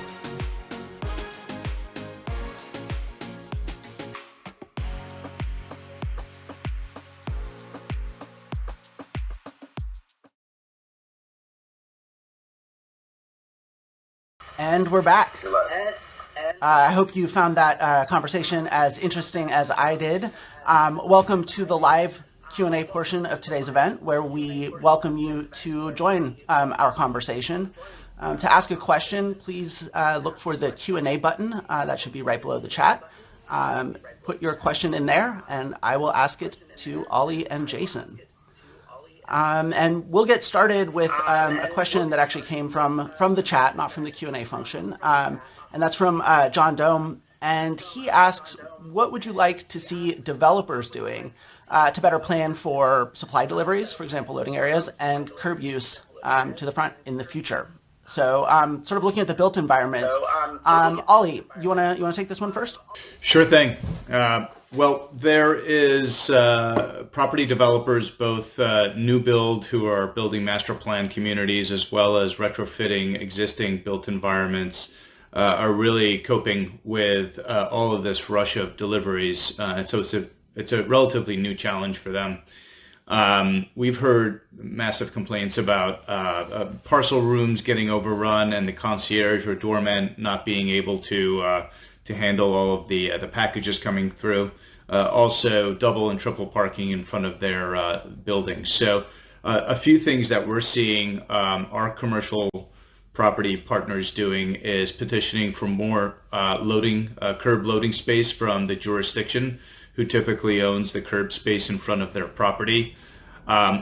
S1: And we're back. I hope you found that conversation as interesting as I did. Welcome to the live Q&A portion of today's event, where we welcome you to join our conversation. To ask a question, please look for the Q&A button that should be right below the chat. Put your question in there, and I will ask it to Ollie and Jason. And we'll get started with a question that actually came from the chat, not from the Q&A function. And that's from John Dome. And he asks, what would you like to see developers doing to better plan for supply deliveries, for example, loading areas, and curb use to the front in the future? So sort of looking at the built environment, Ollie, you wanna take this one first?
S2: Sure thing. Well, there is property developers, both new build who are building master plan communities, as well as retrofitting existing built environments, are really coping with all of this rush of deliveries, and so it's a relatively new challenge for them. We've heard massive complaints about parcel rooms getting overrun and the concierge or doorman not being able to handle all of the packages coming through. Also, double and triple parking in front of their buildings. So a few things that we're seeing our commercial property partners doing is petitioning for more curb loading space from the jurisdiction, who typically owns the curb space in front of their property,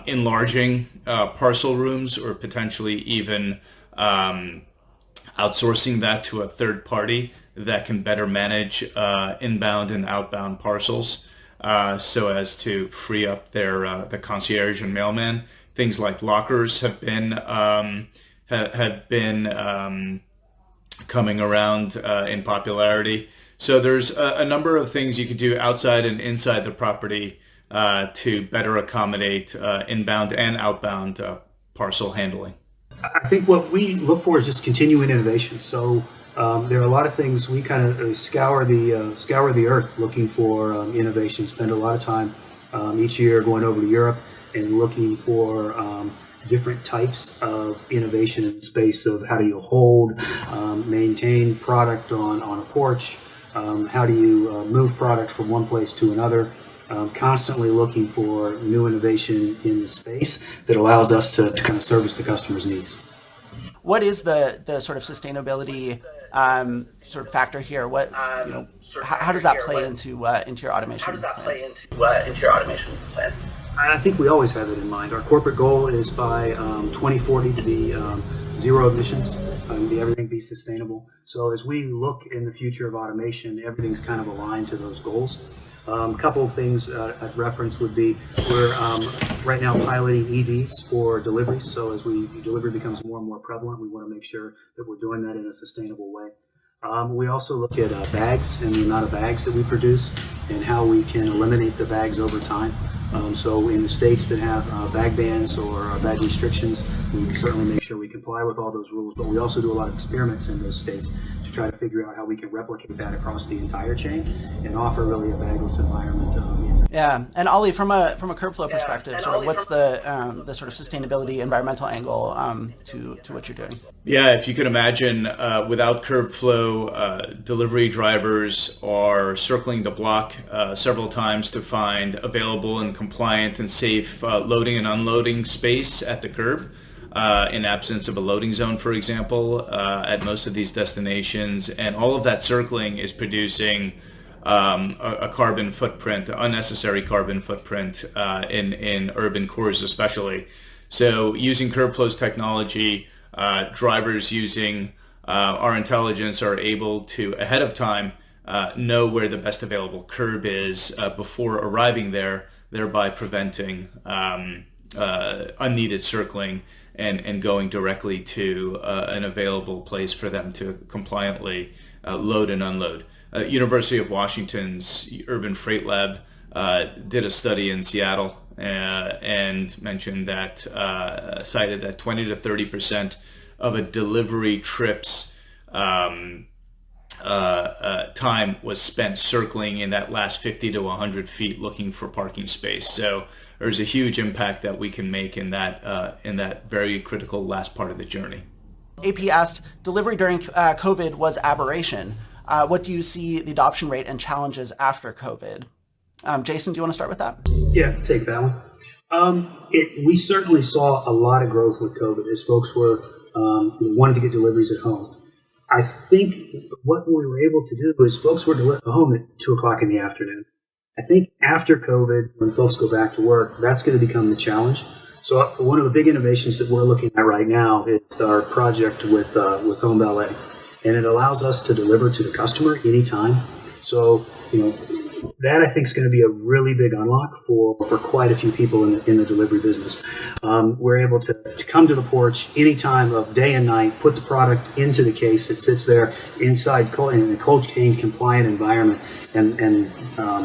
S2: enlarging parcel rooms, or potentially even outsourcing that to a third party that can better manage inbound and outbound parcels, so as to free up the concierge and mailman. Things like lockers have been coming around in popularity. So there's a number of things you could do outside and inside the property to better accommodate inbound and outbound parcel handling.
S3: I think what we look for is just continuing innovation. So there are a lot of things we kind of scour the earth looking for innovation. Spend a lot of time each year going over to Europe and looking for different types of innovation in the space of how do you hold, maintain product on a porch, how do you move product from one place to another, constantly looking for new innovation in the space that allows us to kind of service the customer's needs.
S1: What is the sort of sustainability sort of factor here? What how does that play into your automation? How does that play into your automation plans?
S3: I think we always have it in mind. Our corporate goal is by 2040 to be zero emissions, everything be sustainable. So as we look in the future of automation, everything's kind of aligned to those goals. A couple of things at reference would be we're right now piloting EVs for delivery. So as delivery becomes more and more prevalent, we want to make sure that we're doing that in a sustainable way. We also look at bags and the amount of bags that we produce and how we can eliminate the bags over time. So in the states that have bag bans or bag restrictions, we certainly make sure we comply with all those rules, but we also do a lot of experiments in those states to try to figure out how we can replicate that across the entire chain and offer really a bagless environment.
S1: Yeah, and Ollie, from a CurbFlow perspective, sort of what's the sort of sustainability, environmental angle to what you're doing?
S2: Yeah, if you can imagine, without CurbFlow, delivery drivers are circling the block several times to find available and compliant and safe loading and unloading space at the curb. In absence of a loading zone, for example, at most of these destinations, and all of that circling is producing a carbon footprint, unnecessary carbon footprint in urban cores especially. So using CurbFlow's technology, drivers using our intelligence are able to, ahead of time, know where the best available curb is before arriving there, thereby preventing unneeded circling and going directly to an available place for them to compliantly load and unload. University of Washington's Urban Freight Lab did a study in Seattle and mentioned that, cited that 20 to 30% of a delivery trip's time was spent circling in that last 50 to 100 feet looking for parking space. So there's a huge impact that we can make in that very critical last part of the journey.
S1: AP asked, delivery during COVID was aberration. What do you see the adoption rate and challenges after COVID? Jason, do you want to start with that?
S3: Yeah, take that one. We certainly saw a lot of growth with COVID as folks were wanting to get deliveries at home. I think what we were able to do is folks were home at 2 o'clock in the afternoon. I think after COVID, when folks go back to work, that's going to become the challenge. So one of the big innovations that we're looking at right now is our project with Home Valet, and it allows us to deliver to the customer anytime. So that I think is going to be a really big unlock for quite a few people in the delivery business. We're able to come to the porch any time of day and night, put the product into the case. It sits there inside in a cold chain compliant environment and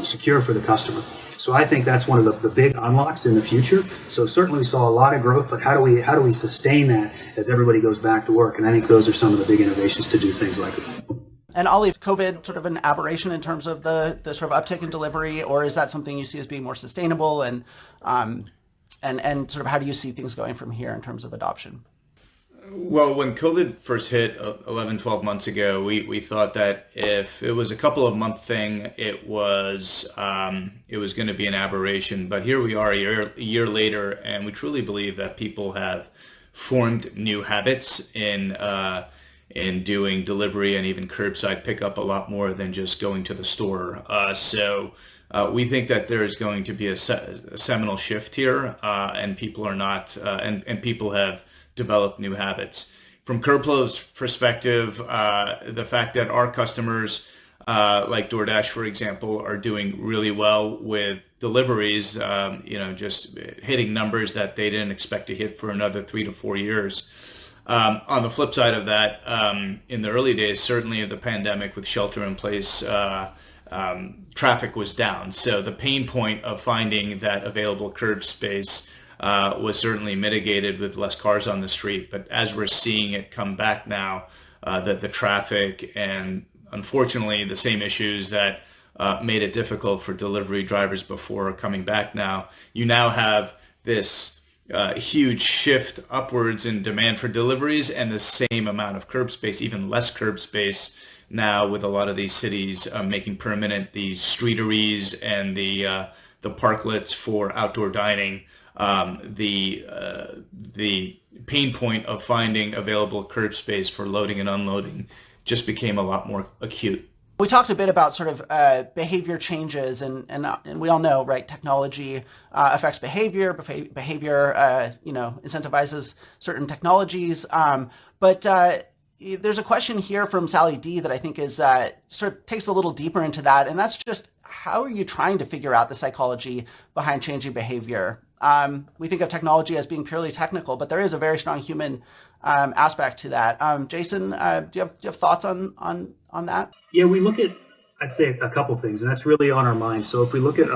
S3: secure for the customer. So I think that's one of the big unlocks in the future. So certainly we saw a lot of growth, but how do we sustain that as everybody goes back to work? And I think those are some of the big innovations to do things like that.
S1: And Ollie, COVID sort of an aberration in terms of the sort of uptick in delivery, or is that something you see as being more sustainable? And sort of how do you see things going from here in terms of adoption?
S2: Well, when COVID first hit 11, 12 months ago, we thought that if it was a couple of month thing, it was going to be an aberration. But here we are a year later, and we truly believe that people have formed new habits in doing delivery and even curbside pickup a lot more than just going to the store. So we think that there is going to be a seminal shift here, and people are not, and people have developed new habits. From CurbFlow's perspective, the fact that our customers, like DoorDash, for example, are doing really well with deliveries, just hitting numbers that they didn't expect to hit for another 3 to 4 years. On the flip side of that, in the early days, certainly of the pandemic with shelter in place, traffic was down. So the pain point of finding that available curb space was certainly mitigated with less cars on the street. But as we're seeing it come back now, the traffic and unfortunately the same issues that made it difficult for delivery drivers before are coming back now, you now have this huge shift upwards in demand for deliveries and the same amount of curb space, even less curb space now with a lot of these cities making permanent the streeteries and the parklets for outdoor dining. The pain point of finding available curb space for loading and unloading just became a lot more acute.
S1: We talked a bit about sort of behavior changes, and we all know, right? Technology affects behavior. Behavior, incentivizes certain technologies. But There's a question here from Sally D that I think is sort of takes a little deeper into that, and that's just how are you trying to figure out the psychology behind changing behavior? We think of technology as being purely technical, but there is a very strong human aspect to that. Jason, do you have thoughts on that?
S3: Yeah, we look at, I'd say a couple things, and that's really on our mind. So if we look at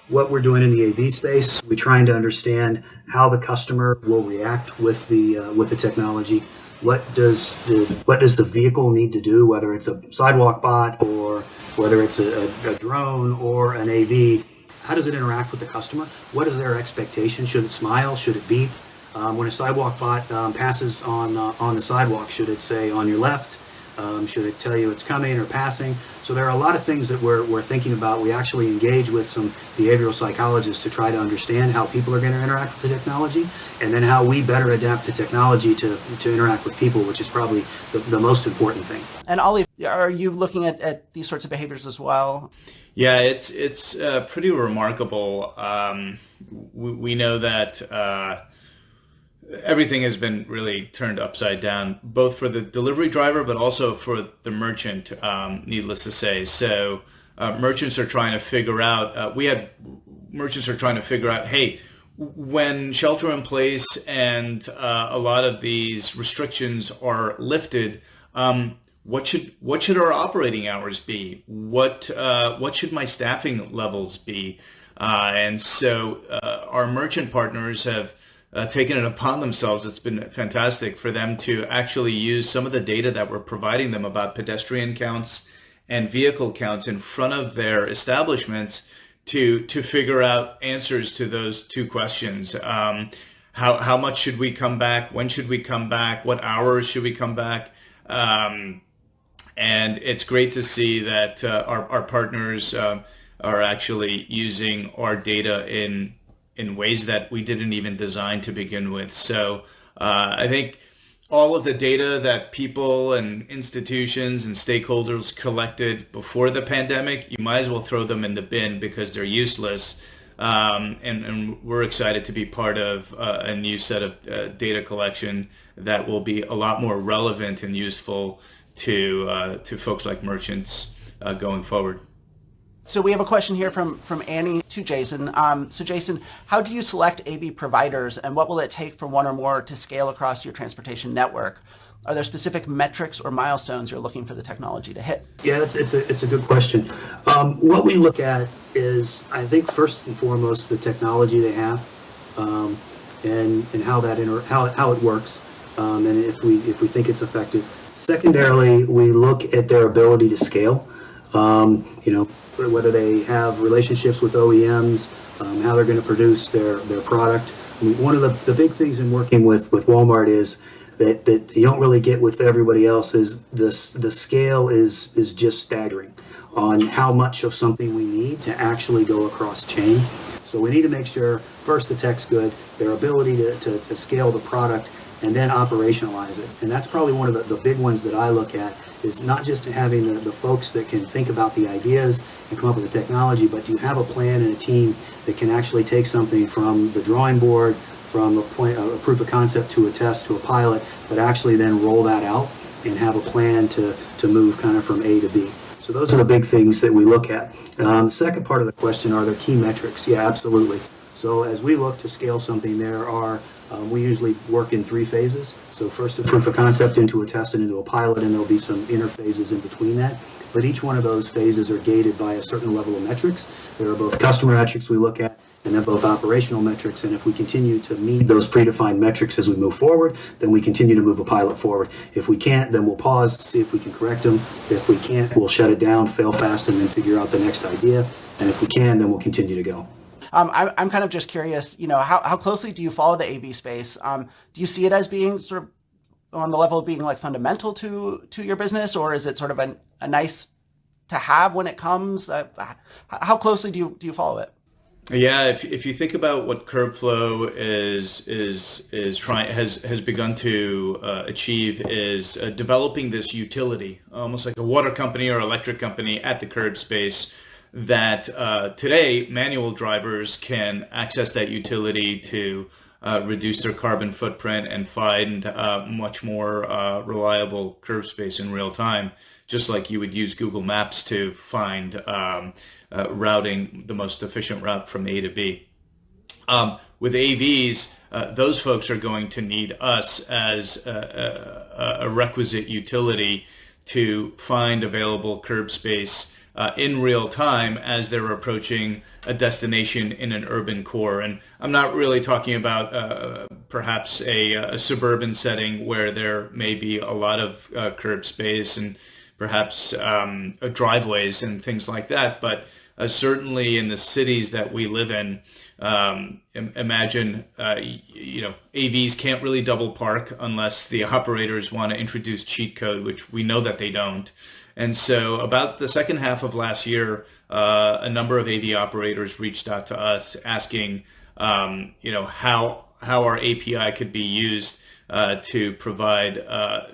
S3: what we're doing in the AV space, we're trying to understand how the customer will react with the technology. What does the vehicle need to do, whether it's a sidewalk bot or whether it's a drone or an AV? How does it interact with the customer? What is their expectation? Should it smile? Should it beep? When a sidewalk bot passes on the sidewalk, should it say on your left? Should it tell you it's coming or passing? So there are a lot of things that we're thinking about. We actually engage with some behavioral psychologists to try to understand how people are going to interact with the technology, and then how we better adapt the technology to interact with people, which is probably the most important thing.
S1: And Ollie, are you looking at these sorts of behaviors as well?
S2: Yeah, it's pretty remarkable. We know that everything has been really turned upside down, both for the delivery driver, but also for the merchant, needless to say. So merchants are trying to figure out, hey, when shelter in place and a lot of these restrictions are lifted, what should our operating hours be? What should my staffing levels be? And so our merchant partners have taken it upon themselves. It's been fantastic for them to actually use some of the data that we're providing them about pedestrian counts and vehicle counts in front of their establishments to figure out answers to those two questions. How much should we come back? When should we come back? What hours should we come back? And it's great to see that our partners are actually using our data in ways that we didn't even design to begin with. So I think all of the data that people and institutions and stakeholders collected before the pandemic, you might as well throw them in the bin because they're useless. And we're excited to be part of a new set of data collection that will be a lot more relevant and useful to folks like merchants going forward.
S1: So we have a question here from Annie to Jason. So Jason, how do you select AV providers, and what will it take for one or more to scale across your transportation network? Are there specific metrics or milestones you're looking for the technology to hit?
S3: Yeah, it's a good question. What we look at is, I think, first and foremost, the technology they have, and how how it works, and if we think it's effective. Secondarily, we look at their ability to scale. Whether they have relationships with OEMs, how they're going to produce their product. I mean, one of the big things in working with Walmart is that you don't really get with everybody else is the scale is just staggering on how much of something we need to actually go across chain. So we need to make sure first the tech's good, their ability to scale the product, and then operationalize it. And that's probably one of the big ones that I look at, is not just having the folks that can think about the ideas and come up with the technology, but do you have a plan and a team that can actually take something from the drawing board, from a proof of concept to a test to a pilot, but actually then roll that out and have a plan to move kind of from A to B. So those are the big things that we look at. The second part of the question, are there key metrics? Yeah, absolutely. So as we look to scale something, we usually work in 3 phases. So first a proof of concept into a test and into a pilot, and there'll be some interphases in between that. But each one of those phases are gated by a certain level of metrics. There are both customer metrics we look at, and then both operational metrics. And if we continue to meet those predefined metrics as we move forward, then we continue to move a pilot forward. If we can't, then we'll pause, see if we can correct them. If we can't, we'll shut it down, fail fast, and then figure out the next idea. And if we can, then we'll continue to go.
S1: I'm kind of just curious, how closely do you follow the AV space? Do you see it as being sort of on the level of being like fundamental to your business, or is it sort of a nice to have when it comes? How closely do you follow it?
S2: Yeah, if you think about what CurbFlow has begun to achieve is developing this utility, almost like a water company or electric company at the curb space, that today manual drivers can access that utility to reduce their carbon footprint and find much more reliable curb space in real time, just like you would use Google Maps to find routing the most efficient route from A to B. With AVs, those folks are going to need us as a requisite utility to find available curb space in real time as they're approaching a destination in an urban core. And I'm not really talking about perhaps a suburban setting where there may be a lot of curb space and perhaps driveways and things like that, but certainly in the cities that we live in, imagine, AVs can't really double park unless the operators want to introduce cheat code, which we know that they don't. And so about the second half of last year, a number of AV operators reached out to us asking, how our API could be used to provide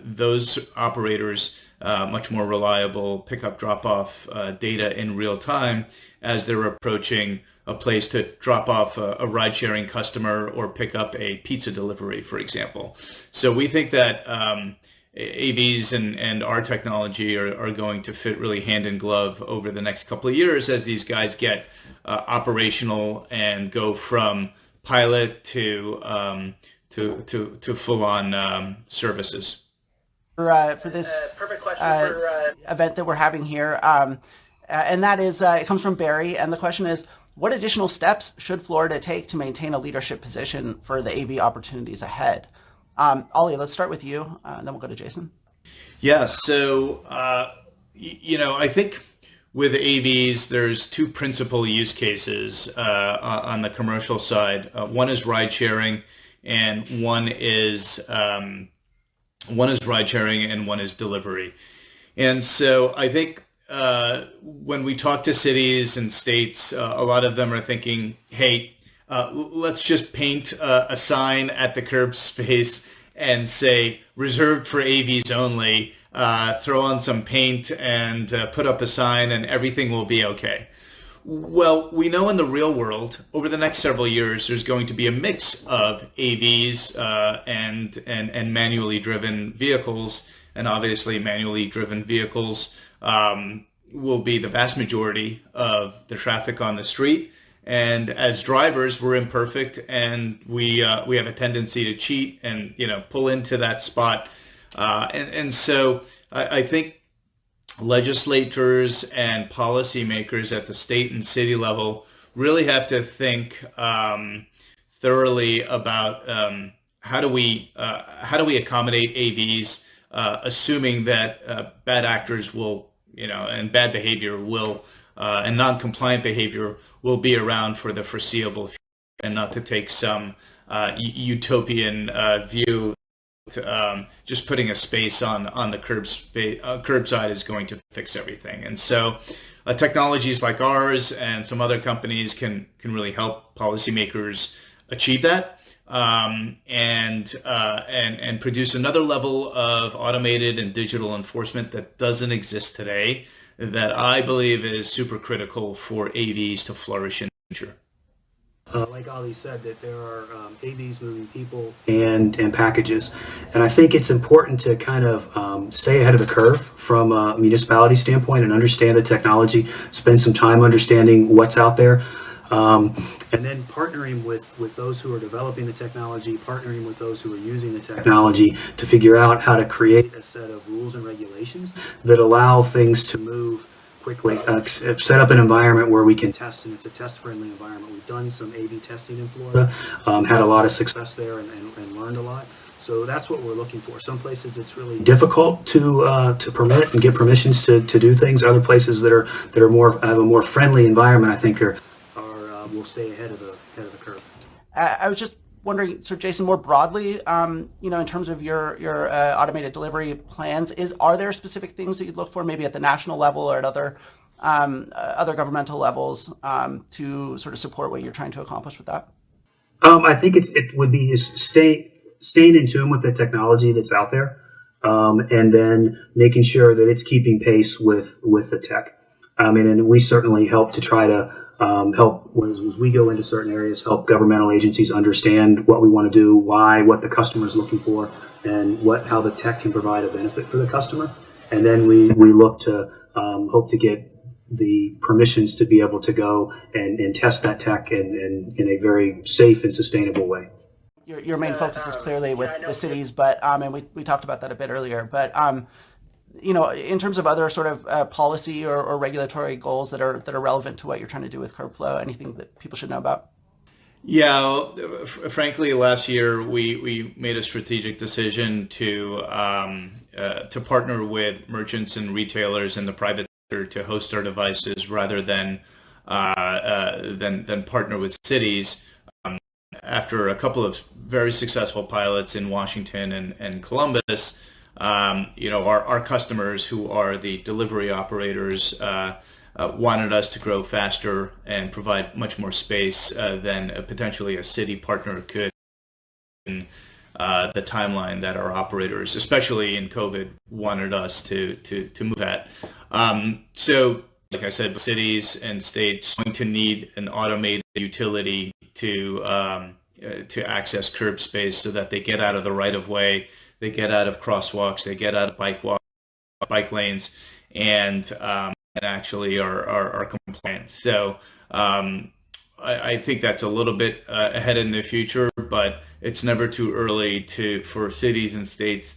S2: those operators much more reliable pickup drop-off data in real time as they're approaching a place to drop off a ride-sharing customer or pick up a pizza delivery, for example. So we think that AVs and our technology are going to fit really hand in glove over the next couple of years as these guys get operational and go from pilot to full-on services.
S1: For this perfect question event that we're having here, and that is, it comes from Barry, and the question is, what additional steps should Florida take to maintain a leadership position for the AV opportunities ahead? Ollie, let's start with you, and then we'll go to Jason.
S2: Yeah, so, I think with AVs, there's two principal use cases on the commercial side. One is ride sharing, and one is ride sharing and one is delivery. And so I think when we talk to cities and states, a lot of them are thinking, hey, let's just paint a sign at the curb space and say reserved for AVs only, throw on some paint and put up a sign and everything will be okay. Well, we know in the real world, over the next several years, there's going to be a mix of AVs and manually driven vehicles, and obviously manually driven vehicles will be the vast majority of the traffic on the street. And as drivers, we're imperfect, and we have a tendency to cheat and pull into that spot. And so I think legislators and policymakers at the state and city level really have to think thoroughly about how do we accommodate AVs, assuming that bad actors will, and bad behavior will, and non-compliant behavior will be around for the foreseeable future, and not to take some utopian view. Just putting a space on the curbside is going to fix everything. And so technologies like ours and some other companies can really help policymakers achieve that and produce another level of automated and digital enforcement that doesn't exist today, that I believe is super critical for AVs to flourish in the future.
S3: Like Ali said, that there are AVs moving people and packages. And I think it's important to kind of stay ahead of the curve from a municipality standpoint and understand the technology, spend some time understanding what's out there, and then partnering with those who are developing the technology, partnering with those who are using the technology to figure out how to create a set of rules and regulations that allow things to move quickly, set up an environment where we can test, and it's a test-friendly environment. We've done some AV testing in Florida, had a lot of success there and learned a lot. So that's what we're looking for. Some places it's really difficult to permit and get permissions to do things. Other places that are more have a more friendly environment, I think, will stay ahead of the curve.
S1: I was just wondering, so Jason, more broadly, in terms of your automated delivery plans, are there specific things that you'd look for, maybe at the national level or at other governmental levels, to sort of support what you're trying to accomplish with that?
S3: I think it would be just staying in tune with the technology that's out there, and then making sure that it's keeping pace with the tech. And we certainly help to try to help, as we go into certain areas, help governmental agencies understand what we want to do, why, what the customer is looking for, and how the tech can provide a benefit for the customer. And then we look to hope to get the permissions to be able to go and test that tech in a very safe and sustainable way.
S1: Your main focus is clearly with the cities, but and we talked about that a bit earlier. But in terms of other sort of policy or regulatory goals that are relevant to what you're trying to do with CurbFlow, anything that people should know about?
S2: Yeah, well, frankly, last year we made a strategic decision to partner with merchants and retailers in the private sector to host our devices rather than partner with cities. After a couple of very successful pilots in Washington and Columbus, our customers, who are the delivery operators, wanted us to grow faster and provide much more space than potentially a city partner could in the timeline that our operators, especially in COVID, wanted us to move at. So, like I said, cities and states are going to need an automated utility to access curb space so that they get out of the right of way, they get out of crosswalks, they get out of bike lanes, and actually are compliant. So I think that's a little bit ahead in the future, but it's never too early for cities and states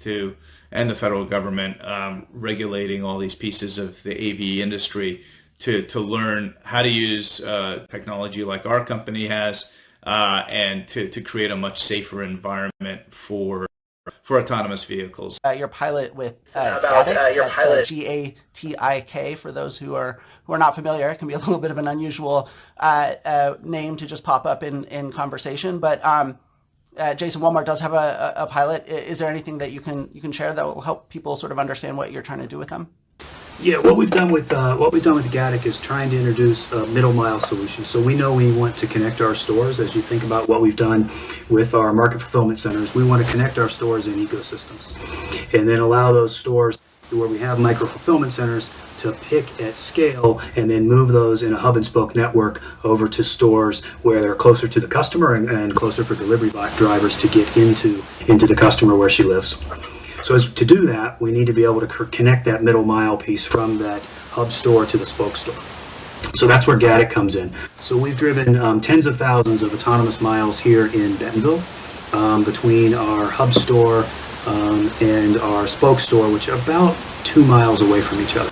S2: and the federal government regulating all these pieces of the AV industry to learn how to use technology like our company has and to create a much safer environment for autonomous vehicles.
S1: Your pilot with Gatik, G-A-T-I-K, for those who are not familiar. It can be a little bit of an unusual name to just pop up in conversation, but Jason, Walmart does have a pilot. Is there anything that you can share that will help people sort of understand what you're trying to do with them?
S3: Yeah, what we've done with Gatik is trying to introduce a middle mile solution. So we know we want to connect our stores. As you think about what we've done with our market fulfillment centers, we want to connect our stores in ecosystems, and then allow those stores where we have micro fulfillment centers to pick at scale, and then move those in a hub and spoke network over to stores where they're closer to the customer and closer for delivery drivers to get into the customer where she lives. So to do that, we need to be able to connect that middle mile piece from that hub store to the spoke store. So that's where Gatik comes in. So we've driven tens of thousands of autonomous miles here in Bentonville between our hub store and our spoke store, which are about 2 miles away from each other.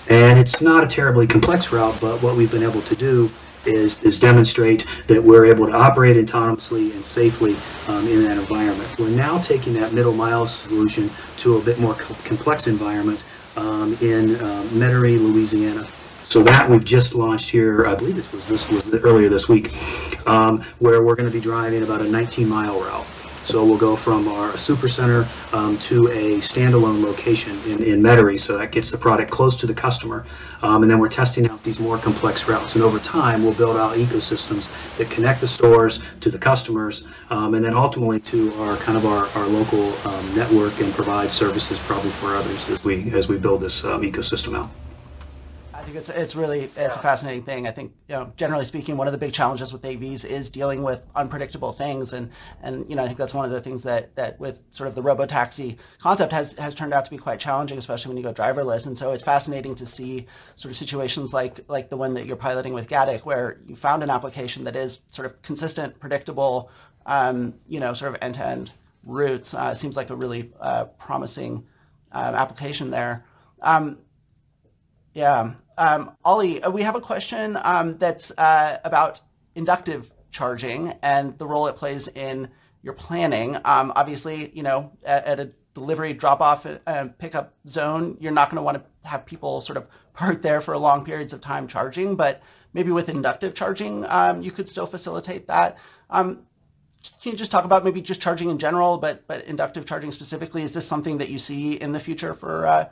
S3: And it's not a terribly complex route, but what we've been able to do is demonstrate that we're able to operate autonomously and safely in that environment. We're now taking that middle mile solution to a bit more complex environment in Metairie, Louisiana. So that we've just launched here, I believe this was earlier this week, where we're going to be driving about a 19-mile route. So we'll go from our supercenter to a standalone location in Metairie, so that gets the product close to the customer. And then we're testing out these more complex routes. And over time, we'll build out ecosystems that connect the stores to the customers, and then ultimately to our local network, and provide services probably for others as we build this ecosystem out.
S1: I think it's a fascinating thing. I think, generally speaking, one of the big challenges with AVs is dealing with unpredictable things, and I think that's one of the things that with sort of the robotaxi concept has turned out to be quite challenging, especially when you go driverless. And so it's fascinating to see sort of situations like the one that you're piloting with Gatik, where you found an application that is sort of consistent, predictable, sort of end-to-end routes. Seems like a really promising application there. Ollie, we have a question that's about inductive charging and the role it plays in your planning. Obviously, at a delivery drop-off and pickup zone, you're not going to want to have people sort of park there for long periods of time charging, but maybe with inductive charging, you could still facilitate that. Can you just talk about maybe just charging in general, but inductive charging specifically? Is this something that you see in the future for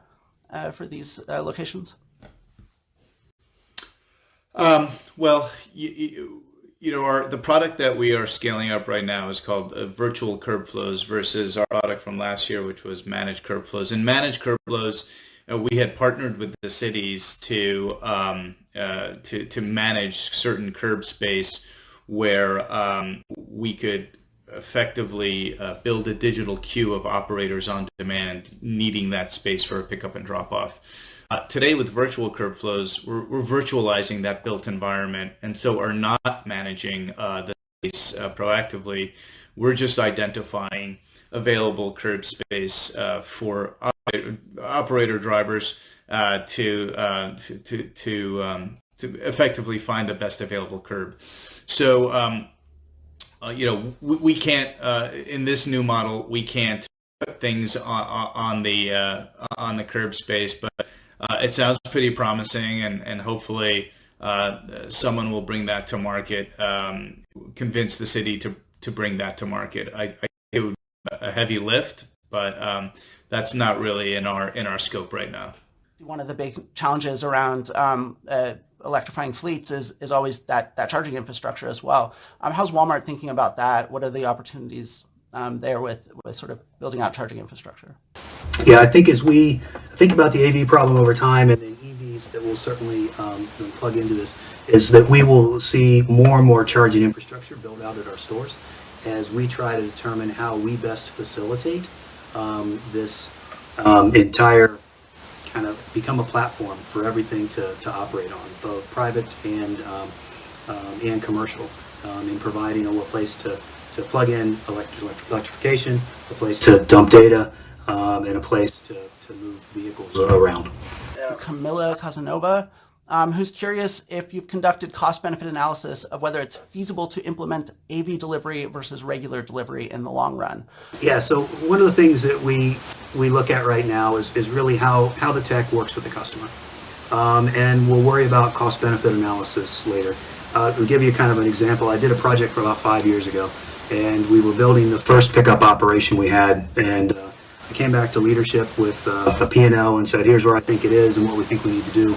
S1: these locations?
S2: Well, the product that we are scaling up right now is called virtual CurbFlows versus our product from last year, which was managed CurbFlows. In managed CurbFlows, we had partnered with the cities to manage certain curb space where we could effectively build a digital queue of operators on demand needing that space for a pickup and drop off. Today with virtual curb flows, we're virtualizing that built environment, and so are not managing the space proactively. We're just identifying available curb space for operator drivers to effectively find the best available curb. So we can't in this new model we can't put things on the curb space, but it sounds pretty promising, and hopefully someone will bring that to market, convince the city to bring that to market. I think it would be a heavy lift, but that's not really in our scope right now.
S1: One of the big challenges around electrifying fleets is always that charging infrastructure as well. How's Walmart thinking about that? What are the opportunities there with sort of building out charging infrastructure?
S3: Yeah, I think as we think about the AV problem over time, and then EVs that will certainly plug into this, is that we will see more and more charging infrastructure built out at our stores as we try to determine how we best facilitate this entire kind of become a platform for everything to operate on, both private and commercial, in providing a place to plug in electrification, a place to dump data, and a place to move vehicles around.
S1: Camilla Casanova, who's curious if you've conducted cost-benefit analysis of whether it's feasible to implement AV delivery versus regular delivery in the long run.
S3: Yeah, so one of the things that we look at right now is really how the tech works with the customer. And we'll worry about cost-benefit analysis later. To give you kind of an example, I did a project for about 5 years ago, and we were building the first pickup operation we had, and I came back to leadership with a P&L and said, here's where I think it is and what we think we need to do.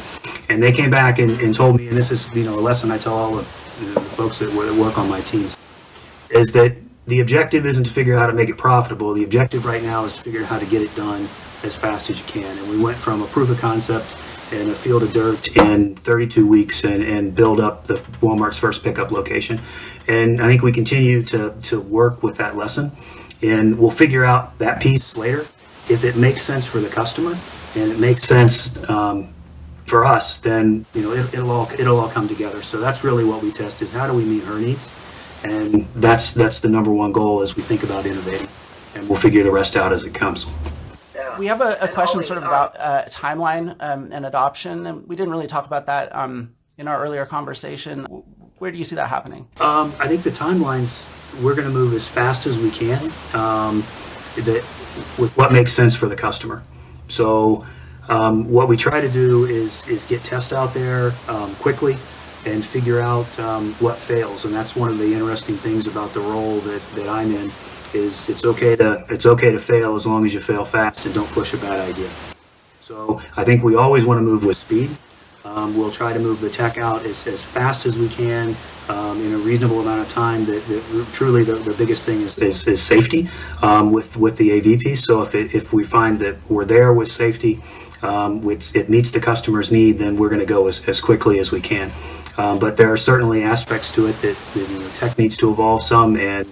S3: And they came back and told me, and this is a lesson I tell all of the folks that work on my teams, is that the objective isn't to figure out how to make it profitable. The objective right now is to figure out how to get it done as fast as you can. And we went from a proof of concept in a field of dirt in 32 weeks and build up the Walmart's first pickup location. And I think we continue to work with that lesson. And we'll figure out that piece later. If it makes sense for the customer and it makes sense for us, then it'll all come together. So that's really what we test, is how do we meet her needs, and that's the number one goal as we think about innovating. And we'll figure the rest out as it comes.
S1: We have a question sort of about timeline and adoption, and we didn't really talk about that in our earlier conversation. Where do you see that happening?
S3: I think the timelines, we're going to move as fast as we can with what makes sense for the customer. So what we try to do is get tests out there quickly and figure out what fails. And that's one of the interesting things about the role that I'm in, is it's okay to fail as long as you fail fast and don't push a bad idea. So I think we always want to move with speed. We'll try to move the tech out as fast as we can in a reasonable amount of time. That truly the biggest thing is safety with the AV piece. So if we find that we're there with safety, it meets the customer's need, then we're going to go as quickly as we can. But there are certainly aspects to it that tech needs to evolve some, and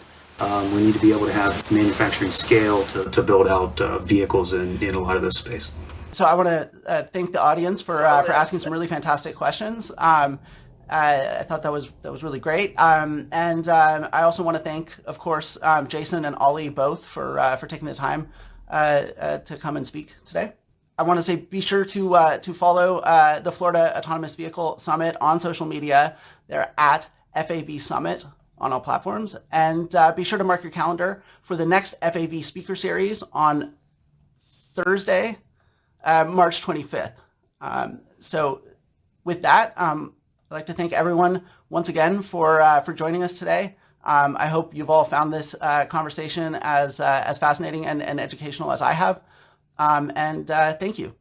S3: we need to be able to have manufacturing scale to build out vehicles in a lot of this space.
S1: So I want to thank the audience for asking some really fantastic questions. I thought that was really great. And I also want to thank, of course, Jason and Ollie both for taking the time to come and speak today. I want to say be sure to follow the Florida Autonomous Vehicle Summit on social media. They're at FAV Summit on all platforms. And be sure to mark your calendar for the next FAV speaker series on Thursday, March 25th. So with that, I'd like to thank everyone once again for joining us today. I hope you've all found this conversation as fascinating and educational as I have. And thank you.